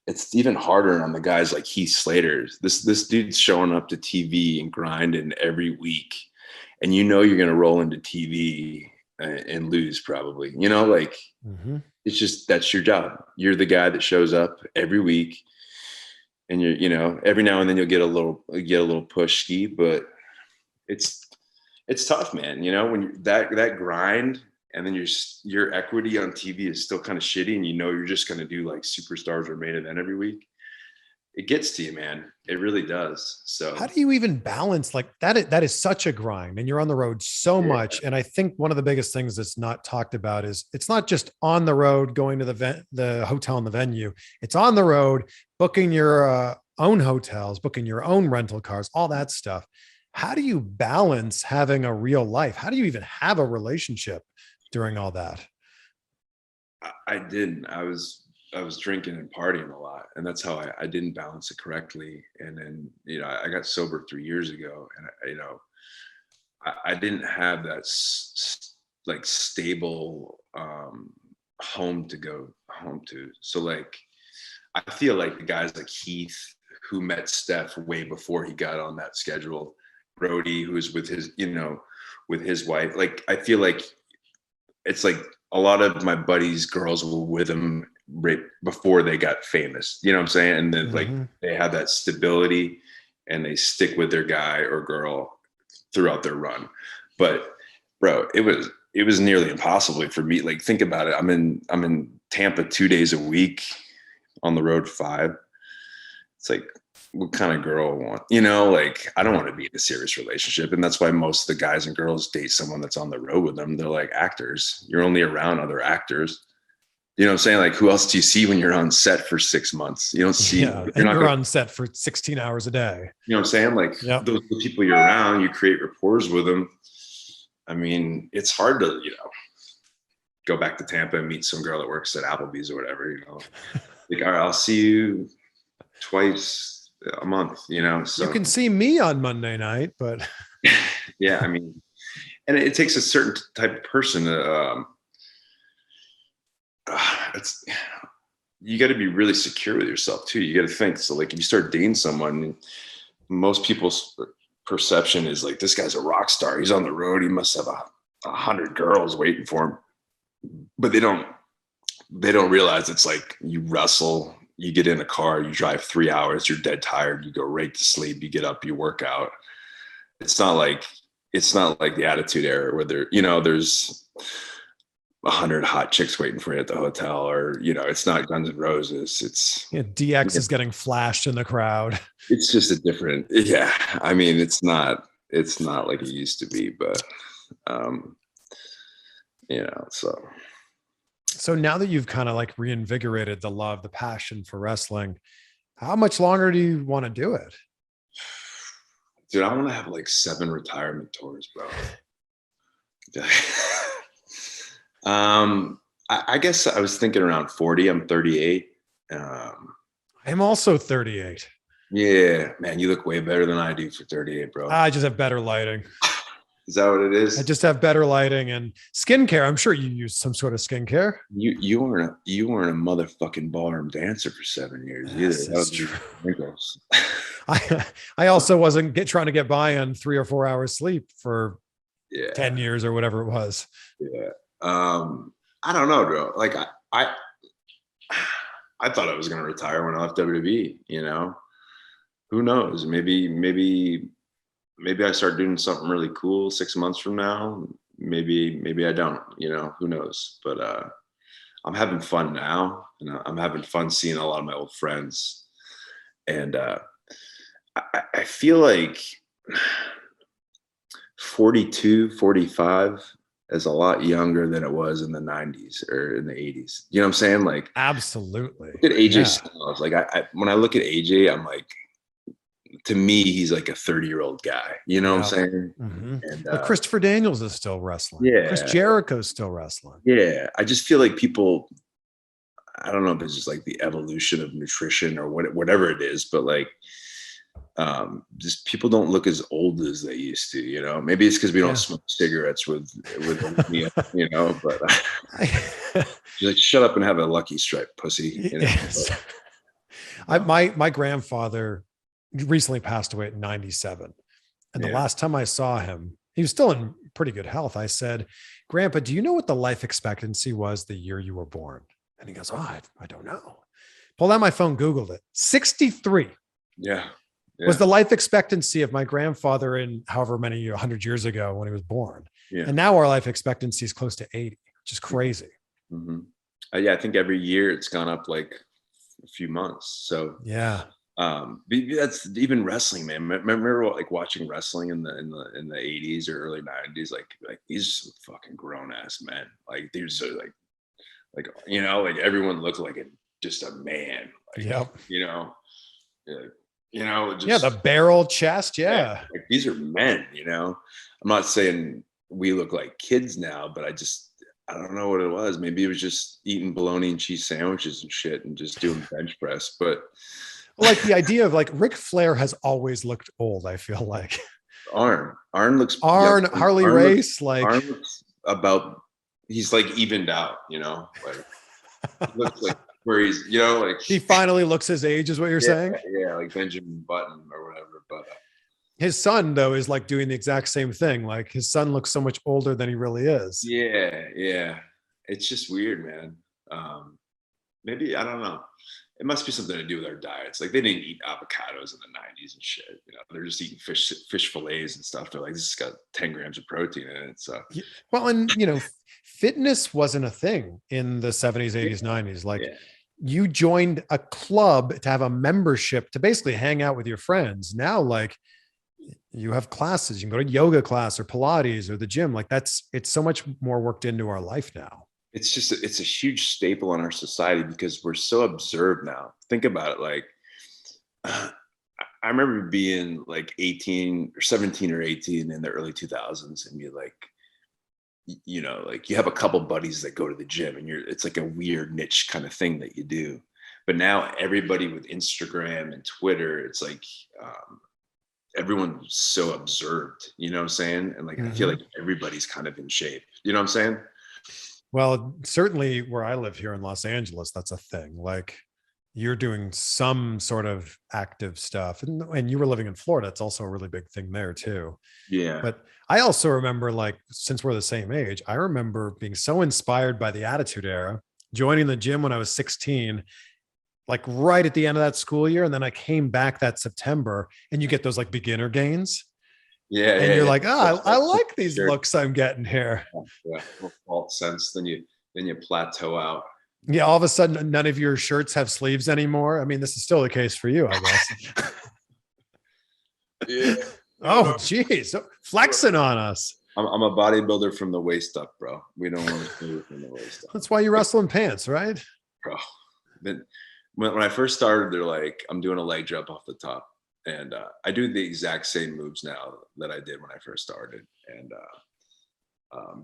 it's even harder on the guys like Heath Slater. This dude's showing up to TV and grinding every week, and you're going to roll into TV and lose probably. Mm-hmm. It's just that's your job. You're the guy that shows up every week, and every now and then you'll get a little push ski, but it's tough, man. When that grind. And then your equity on TV is still kind of shitty, and you're just going to do like Superstars or Main Event every week. It gets to you, man. It really does. So how do you even balance like that? That is such a grind, and you're on the road so much. And I think one of the biggest things that's not talked about is it's not just on the road going to the hotel and the venue. It's on the road booking your own hotels, booking your own rental cars, all that stuff. How do you balance having a real life? How do you even have a relationship during all that? I didn't. I was drinking and partying a lot, and that's how I didn't balance it correctly. And then I got sober 3 years ago, and I didn't have that like stable home to go home to. So like I feel like the guys like Heath who met Steph way before he got on that schedule roadie who's with his, with his wife. Like, I feel like it's like a lot of my buddies' girls were with him right before they got famous. You know what I'm saying? And then like they have that stability and they stick with their guy or girl throughout their run. But bro, it was nearly impossible for me. Like, think about it. I'm in Tampa 2 days a week, on the road 5. It's like, what kind of girl I want? Like, I don't want to be in a serious relationship. And that's why most of the guys and girls date someone that's on the road with them. They're like actors. You're only around other actors. You know what I'm saying? Like, who else do you see when you're on set for 6 months? You don't see. You're on set for 16 hours a day. You know what I'm saying? Like, those the people you're around, you create rapport with them. I mean, it's hard to, go back to Tampa and meet some girl that works at Applebee's or whatever, Like, all right, I'll see you twice a month, So you can see me on Monday night, but yeah, I mean, and it takes a certain type of person to, you got to be really secure with yourself too. You got to think. So like, if you start dating someone, most people's perception is like, this guy's a rock star. He's on the road. He must have 100 girls waiting for him. But they don't realize it's like, you wrestle, you get in a car, you drive 3 hours, you're dead tired, you go right to sleep, you get up, you work out. It's not like the Attitude Era where there's 100 hot chicks waiting for you at the hotel, or it's not Guns N' Roses. It's DX is getting flashed in the crowd. It's just a different, I mean, it's not like it used to be, but so now that you've kind of like reinvigorated the love, the passion for wrestling, how much longer do you want to do it? Dude, I want to have like 7 retirement tours, bro. I guess I was thinking around 40. I'm 38. I'm also 38. Yeah, man, you look way better than I do for 38, bro. I just have better lighting. Is that what it is? I just have better lighting and skincare. I'm sure you use some sort of skincare. You weren't a motherfucking ballroom dancer for 7 years either. That's true. I also wasn't trying to get by on 3 or 4 hours sleep for 10 years or whatever it was. Yeah. I don't know, bro. Like I thought I was going to retire when I left WWE, who knows? Maybe I start doing something really cool 6 months from now. Maybe I don't, who knows? But I'm having fun now, and I'm having fun seeing a lot of my old friends. And I feel like 42, 45 is a lot younger than it was in the 90s or in the 80s. You know what I'm saying? Like, absolutely. Look at AJ Styles. Like, when I look at AJ, I'm like, to me, he's like a 30-year-old guy. You know what I'm saying? Mm-hmm. And but Christopher Daniels is still wrestling. Yeah. Chris Jericho's still wrestling. Yeah. I just feel like people, I don't know if it's just like the evolution of nutrition or whatever it is, but like, just people don't look as old as they used to, maybe it's because we don't smoke cigarettes with me, but like, shut up and have a Lucky Strike, pussy. Yes. My grandfather recently passed away at 97. And the last time I saw him, he was still in pretty good health. I said, Grandpa, do you know what the life expectancy was the year you were born? And he goes, I don't know. Pulled out my phone, Googled it. 63. Yeah. Was the life expectancy of my grandfather in however many 100 years ago when he was born. Yeah. And now our life expectancy is close to 80, which is crazy. Mm-hmm. I think every year it's gone up like a few months. So that's even wrestling, man. Remember like watching wrestling in the 80s or early 90s, like these are fucking grown ass men. Like these are like like everyone looked like just a man. Like, the barrel chest. Yeah. Like, these are men, I'm not saying we look like kids now, but I don't know what it was. Maybe it was just eating bologna and cheese sandwiches and shit and just doing bench press. But like the idea of like Ric Flair has always looked old. I feel like Arn looks Harley Race. Arn looks he's like evened out, like he looks like where he's, like he finally looks his age is what you're saying. Yeah. Like Benjamin Button or whatever. But His son though is like doing the exact same thing. Like his son looks so much older than he really is. Yeah. It's just weird, man. Maybe I don't know. It must be something to do with our diets. Like they didn't eat avocados in the 90s and shit. They're just eating fish fillets and stuff. They're like, this has got 10 grams of protein in it. So Well, and fitness wasn't a thing in the 70s, 80s, 90s. Like you joined a club to have a membership to basically hang out with your friends. Now, like you have classes, you can go to yoga class or Pilates or the gym. Like it's so much more worked into our life now. it's a huge staple in our society because we're so observed now. Think about it. Like I remember being like 18 or 17 or 18 in the early 2000s and be like, like you have a couple buddies that go to the gym and it's like a weird niche kind of thing that you do. But now everybody with Instagram and Twitter, it's like everyone's so observed, you know what I'm saying? And like, I feel like everybody's kind of in shape, you know what I'm saying? Well, certainly where I live here in Los Angeles, that's a thing. Like you're doing some sort of active stuff. And you were living in Florida. It's also a really big thing there too. Yeah. But I also remember, like, since we're the same age, I remember being so inspired by the Attitude Era, joining the gym when I was 16, like right at the end of that school year. And then I came back that September and you get those like beginner gains. Yeah. And you're like, I That's like these looks I'm getting here. Yeah. False sense. Then you plateau out. Yeah. All of a sudden, none of your shirts have sleeves anymore. I mean, this is still the case for you, I guess. Yeah. Oh, geez. Flexing on us. I'm a bodybuilder from the waist up, bro. We don't want to do from the waist up. That's why you wrestle in pants, right? Bro. Then when I first started, they're like, I'm doing a leg drop off the top. And I do the exact same moves now that I did when I first started. And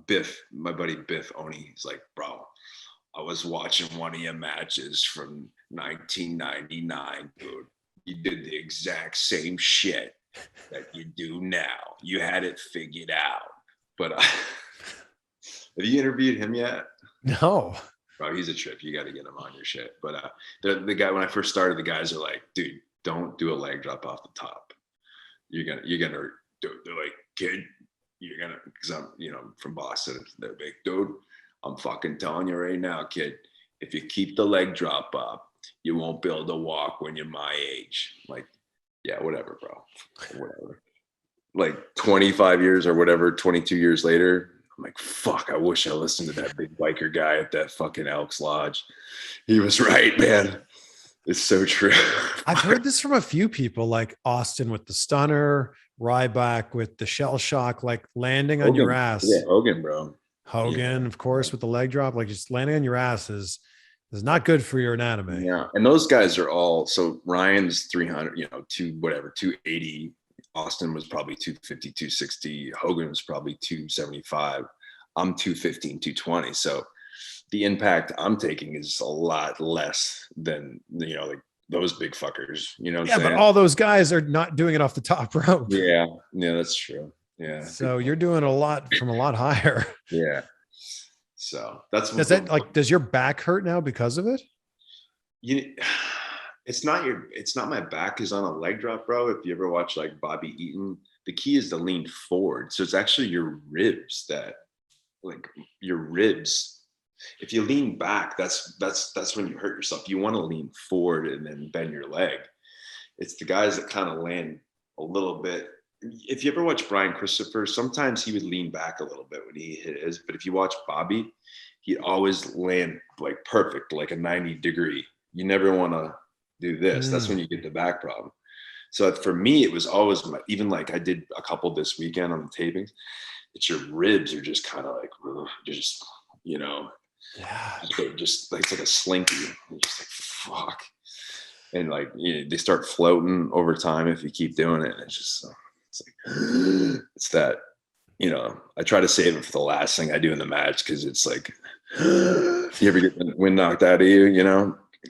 Biff, my buddy Biff Oni, he's like, bro, I was watching one of your matches from 1999, dude. You did the exact same shit that you do now. You had it figured out. But have you interviewed him yet? No. Bro, he's a trip. You got to get him on your shit. But the guy, when I first started, the guys are like, dude, don't do a leg drop off the top. You're gonna do it. They're like, kid, you're gonna, because I'm, from Boston. They're like, dude, I'm fucking telling you right now, kid, if you keep the leg drop up, you won't be able to walk when you're my age. I'm like, yeah, whatever, bro. Whatever. Like 25 years or whatever, 22 years later, I'm like, fuck, I wish I listened to that big biker guy at that fucking Elks Lodge. He was right, man. It's so true. I've heard this from a few people, like Austin with the stunner, Ryback with the shell shock, like landing on your ass. Yeah, Hogan, bro. Hogan, of course, with the leg drop, like just landing on your ass is not good for your anatomy. Yeah, and those guys are all, so Ryan's 300, 280. Austin was probably 250, 260. Hogan was probably 275. I'm 215, 220. So the impact I'm taking is a lot less than, like those big fuckers, Yeah, but all those guys are not doing it off the top rope. Yeah, that's true. Yeah. So you're doing a lot from a lot higher. Yeah. So that's does your back hurt now because of it? It's not my back is on a leg drop, bro. If you ever watch like Bobby Eaton, the key is to lean forward. So it's actually your ribs if you lean back, that's when you hurt yourself. You want to lean forward and then bend your leg. It's the guys that kind of land a little bit. If you ever watch Brian Christopher, sometimes he would lean back a little bit when he hit his, but if you watch Bobby, he'd always land like perfect, like a 90-degree. You never want to do this. That's when you get the back problem. So for me, it was always even like I did a couple this weekend on the tapings. It's your ribs are just kind of like, just, just like, it's like a slinky. You're just like, fuck. And like, they start floating over time if you keep doing it. And it's like, it's that, I try to save it for the last thing I do in the match. Cause it's like, if you ever get the wind knocked out of you,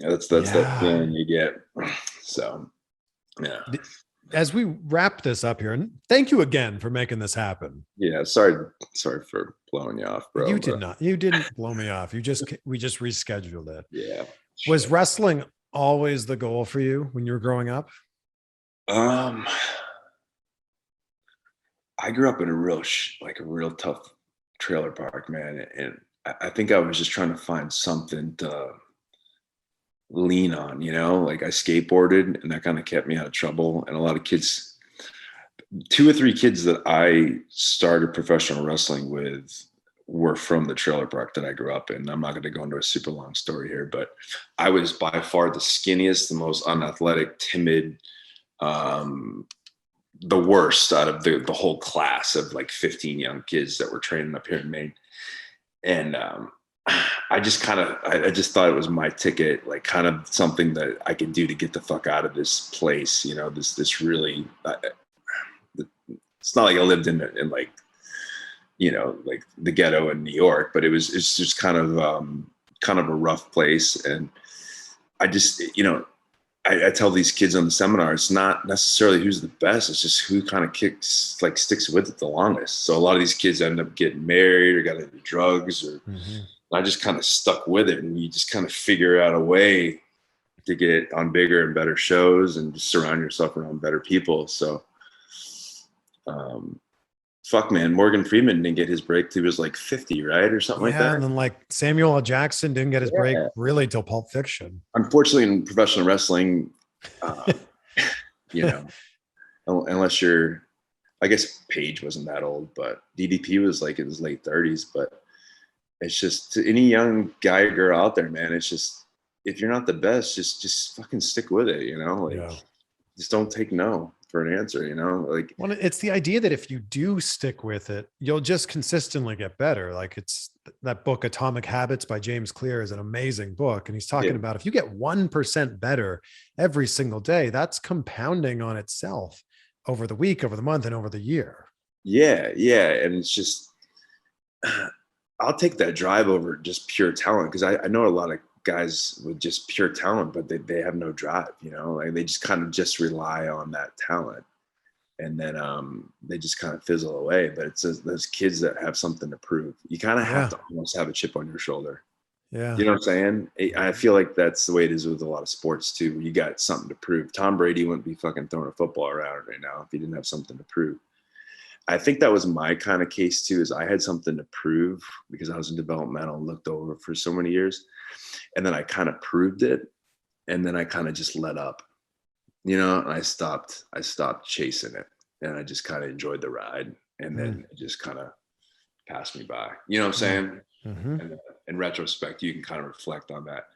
that's that feeling you get. So, yeah. As we wrap this up here, and thank you again for making this happen. Yeah, sorry for blowing you off, bro. You didn't blow me off. We just rescheduled it. Yeah. Sure. Was wrestling always the goal for you when you were growing up? I grew up in a like a real tough trailer park, man. And I think I was just trying to find something to lean on, like I skateboarded and that kind of kept me out of trouble. And a lot of kids, 2 or 3 kids that I started professional wrestling with were from the trailer park that I grew up in. I'm not going to go into a super long story here, but I was by far the skinniest, the most unathletic, timid, the worst out of the whole class of like 15 young kids that were training up here in Maine. And I just thought it was my ticket, like kind of something that I could do to get the fuck out of this place. This really, it's not like I lived in like, like the ghetto in New York, but it's just kind of a rough place. And I just, I tell these kids on the seminar, it's not necessarily who's the best. It's just who kind of sticks with it the longest. So a lot of these kids end up getting married or got into drugs, or I just kind of stuck with it. And you just kind of figure out a way to get on bigger and better shows and just surround yourself around better people. So, fuck, man, Morgan Freeman didn't get his break till he was like 50, right? Or something like that. And then like Samuel L. Jackson didn't get his break really till Pulp Fiction. Unfortunately, in professional wrestling, unless you're, I guess Paige wasn't that old, but DDP was like in his late 30s. But it's just, to any young guy or girl out there, man, it's just, if you're not the best, just fucking stick with it, just don't take no for an answer, well, it's the idea that if you do stick with it, you'll just consistently get better. Like, it's that book Atomic Habits by James Clear is an amazing book, and he's talking about if you get 1% better every single day, that's compounding on itself over the week, over the month, and over the year. And it's just, I'll take that drive over just pure talent, because I know a lot of guys with just pure talent, but they have no drive, like they just kind of just rely on that talent, and then they just kind of fizzle away. But it's those kids that have something to prove. You kind of have to almost have a chip on your shoulder. You know what I'm saying? I feel like that's the way it is with a lot of sports too. You got something to prove. Tom Brady wouldn't be fucking throwing a football around right now if he didn't have something to prove. I think that was my kind of case too, is I had something to prove because I was in developmental and looked over for so many years. And then I kind of proved it. And then I kind of just let up, and I stopped chasing it, and I just kind of enjoyed the ride. And then it just kind of passed me by, you know what I'm saying? And in retrospect, you can kind of reflect on that.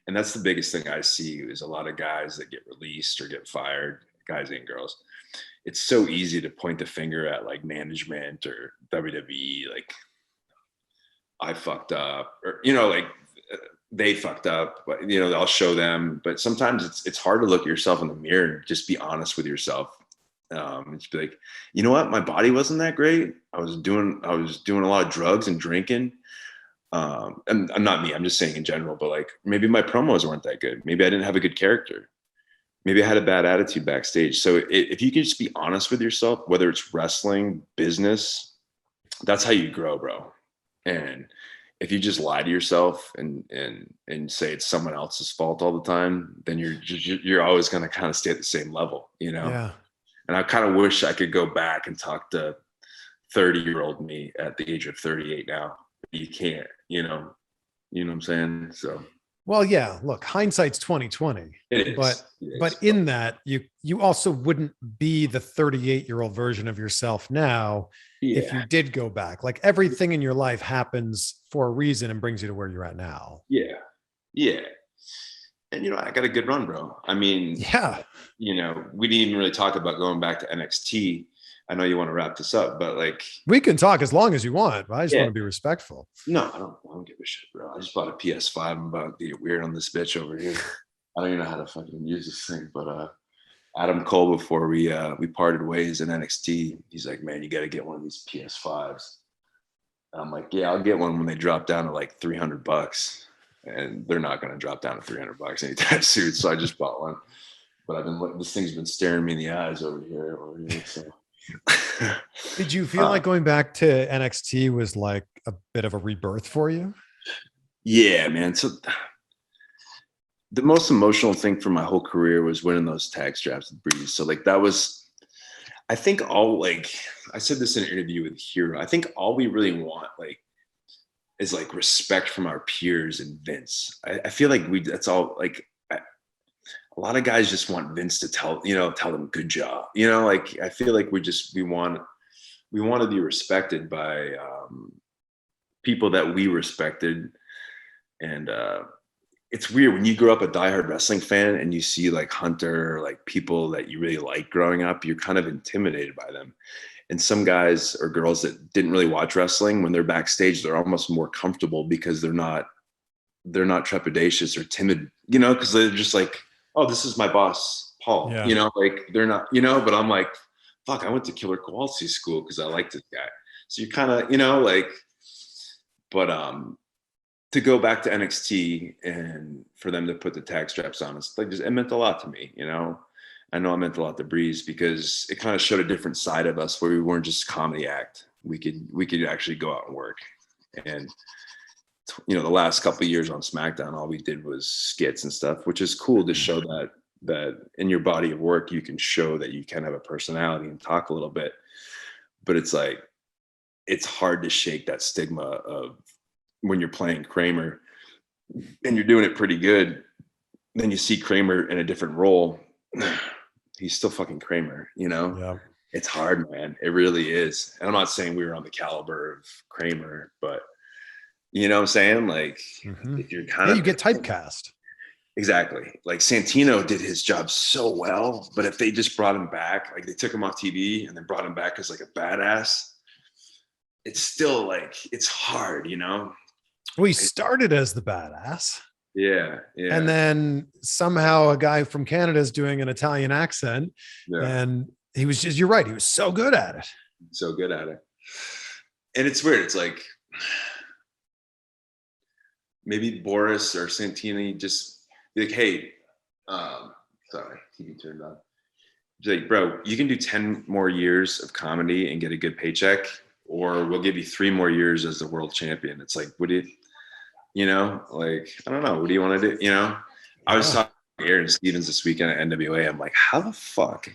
And that's the biggest thing I see is a lot of guys that get released or get fired, guys and girls. It's so easy to point the finger at like management or WWE, like I fucked up, or, like they fucked up, but I'll show them. But sometimes it's hard to look at yourself in the mirror and just be honest with yourself. Just be like, you know what? My body wasn't that great. I was doing a lot of drugs and drinking. And not me, I'm just saying in general, but like maybe my promos weren't that good. Maybe I didn't have a good character. Maybe I had a bad attitude backstage. So if you can just be honest with yourself, whether it's wrestling, business, that's how you grow, bro. And if you just lie to yourself and say it's someone else's fault all the time, then you're always going to kind of stay at the same level, Yeah. And I kind of wish I could go back and talk to 30-year-old me at the age of 38 now. You can't, you know what I'm saying? So. Well, yeah, look, hindsight's 2020. But in that, you also wouldn't be the 38-year-old version of yourself now if you did go back. Like everything in your life happens for a reason and brings you to where you're at now. Yeah. And I got a good run, bro. I mean, we didn't even really talk about going back to NXT. I know you want to wrap this up, but like we can talk as long as you want, but I just want to be respectful. No, I don't give a shit, bro. I just bought a PS5. I'm about to get weird on this bitch over here. I don't even know how to fucking use this thing, but Adam Cole, before we parted ways in NXT, he's like, man, you got to get one of these PS5s. And I'm like, yeah, I'll get one when they drop down to like $300, and they're not going to drop down to $300 anytime soon. So I just bought one, but this thing's been staring me in the eyes over here. So. Did you feel like going back to NXT was like a bit of a rebirth for you? Yeah, man. So the most emotional thing for my whole career was winning those tag straps with Breeze. So like I think I said this in an interview with Hero. I think all we really want is respect from our peers and Vince. I feel like that's all a lot of guys just want Vince to tell them good job. I feel like we want to be respected by people that we respected. And it's weird when you grow up a diehard wrestling fan and you see Hunter, people that you really like growing up, you're kind of intimidated by them. And some guys or girls that didn't really watch wrestling, when they're backstage, they're almost more comfortable because they're not trepidatious or timid, because they're just oh, this is my boss, Paul. Yeah. They're not, but I'm like, fuck, I went to Killer Kowalski's school because I like this guy. So you kind of, but to go back to NXT and for them to put the tag straps on, it's it meant a lot to me, I know it meant a lot to Breeze because it kind of showed a different side of us where we weren't just a comedy act. We could actually go out and work. And the last couple of years on SmackDown, all we did was skits and stuff, which is cool to show that in your body of work, you can show that you can have a personality and talk a little bit. But it's hard to shake that stigma of when you're playing Kramer and you're doing it pretty good. Then you see Kramer in a different role. He's still fucking Kramer, Yeah. It's hard, man. It really is. And I'm not saying we were on the caliber of Kramer, but you know what I'm saying? If you're kind of, you get typecast. Exactly. Santino did his job so well, but if they just brought him back, they took him off TV and then brought him back as a badass, it's still it's hard, Well, he started as the badass. Yeah. And then somehow a guy from Canada is doing an Italian accent. Yeah. And he was you're right. He was so good at it. So good at it. And it's weird. It's maybe Boris or Santini just be hey, sorry, TV turned on. Bro, you can do 10 more years of comedy and get a good paycheck, or we'll give you 3 more years as the world champion. It's what do you, I don't know. What do you want to do? I was talking to Aaron Stevens this weekend at NWA. I'm like, how the fuck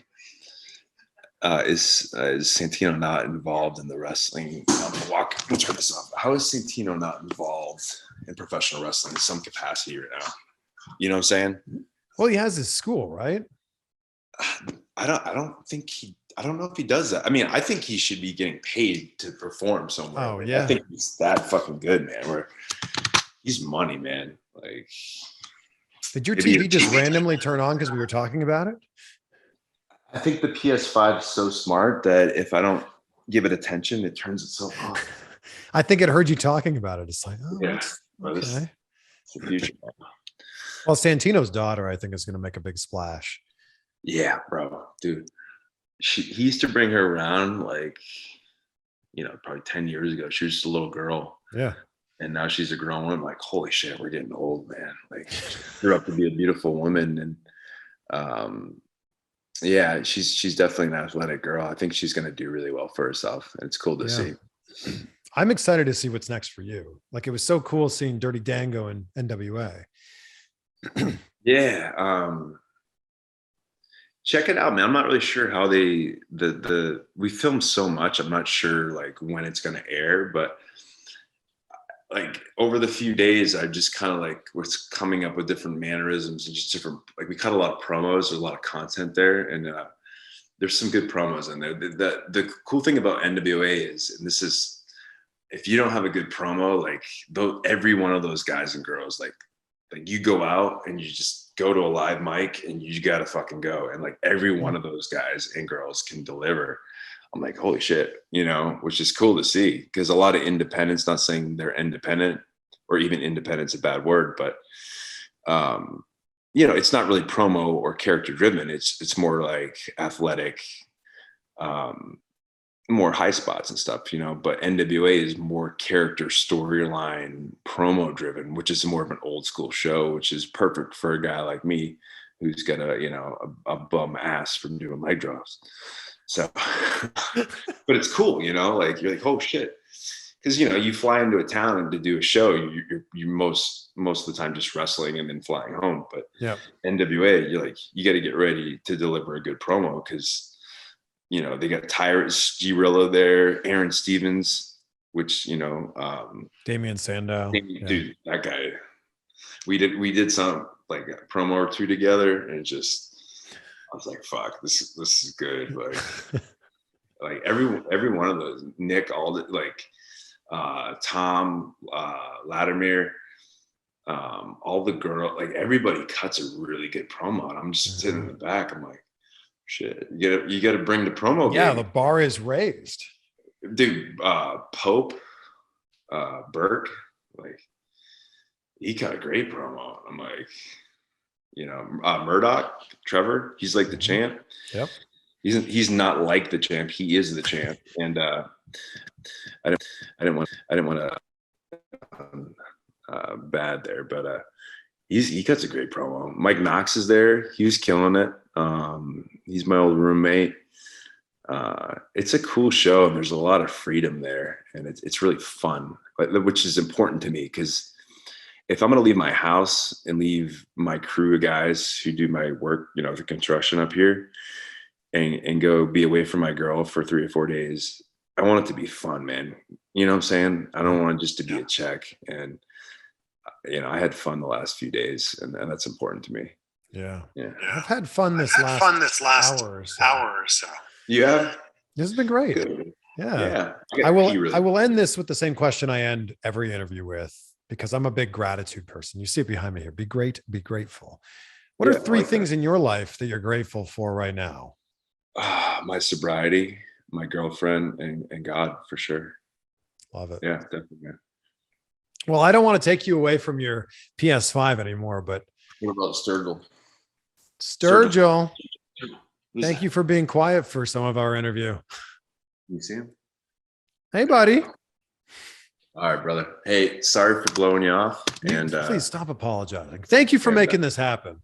is Santino not involved in the wrestling? Let's turn this off. How is Santino not involved in professional wrestling in some capacity right now? You know what I'm saying? Well, he has his school, right? I don't know if he does that. I mean, I think he should be getting paid to perform somewhere. Oh, yeah. I think he's that fucking good, man. He's money, man. Did your TV just randomly turn on because we were talking about it? I think the PS5 is so smart that if I don't give it attention, it turns itself off. I think it heard you talking about it. It's yeah. Okay. It's the future. Well, Santino's daughter, I think, is going to make a big splash. Yeah, bro, dude. He used to bring her around probably 10 years ago. She was just a little girl. Yeah. And now she's a grown woman. Holy shit, we're getting old, man. Grew up to be a beautiful woman. And yeah, she's definitely an athletic girl. I think she's going to do really well for herself. And it's cool to see. I'm excited to see what's next for you. It was so cool seeing Dirty Dango and NWA. Yeah. Check it out, man. I'm not really sure how we filmed so much. I'm not sure when it's going to air, but over the few days, I just kind of was coming up with different mannerisms and just different, we cut a lot of promos. There's a lot of content there, and there's some good promos in there. The cool thing about NWA is, and this is, if you don't have a good promo, every one of those guys and girls, you go out and you just go to a live mic and you got to fucking go. And every one of those guys and girls can deliver. I'm holy shit, which is cool to see, because a lot of independents, not saying they're independent or even independent's a bad word, but it's not really promo or character driven. It's more athletic, more high spots and stuff, but NWA is more character storyline promo driven, which is more of an old school show, which is perfect for a guy like me who's got a bum ass from doing leg drops. So, but it's cool, you're oh shit. Cause you fly into a town to do a show, you're most of the time just wrestling and then flying home. But yeah, NWA, you got to get ready to deliver a good promo. Cause they got Tyrus Grillo there, Aaron Stevens, which, Damian Sandow. Dude, that guy, we did some like a promo or two together, and I was like, fuck, this is good. Like every one of those, Nick, Tom, Latimer, all the girl, like everybody cuts a really good promo, and I'm just sitting in the back. I'm like, shit, you got to bring the promo. Yeah, game. the bar is raised, Dude. Pope, Burke, like he cut a great promo. I'm like, Murdoch, Trevor, he's like the champ. Yep. He's not like the champ. He is the champ. And I didn't want to bad there, but he cuts a great promo. Mike Knox is there. He was killing it. He's my old roommate. It's a cool show, and there's a lot of freedom there, and it's really fun, which is important to me, because if I'm going to leave my house and leave my crew of guys who do my work, the construction up here, and go be away from my girl for 3 or 4 days, I want it to be fun, man. You know what I'm saying? I don't want it just to be a check. And, I had fun the last few days, and that's important to me. Yeah. Yeah. I've had fun this last hour or so. You have? This has been great. Good. Yeah. I will end this with the same question I end every interview with, because I'm a big gratitude person. You see it behind me here. Be great, be grateful. What are 3 things in your life that you're grateful for right now? My sobriety, my girlfriend, and God, for sure. Love it. Yeah, definitely. Man. Well, I don't want to take you away from your PS5 anymore, but what about Sturgill? Sturgill. Thank you for being quiet for some of our interview. You see him? Hey, buddy. All right, brother. Hey, sorry for blowing you off. And please stop apologizing. Thank you for making this happen.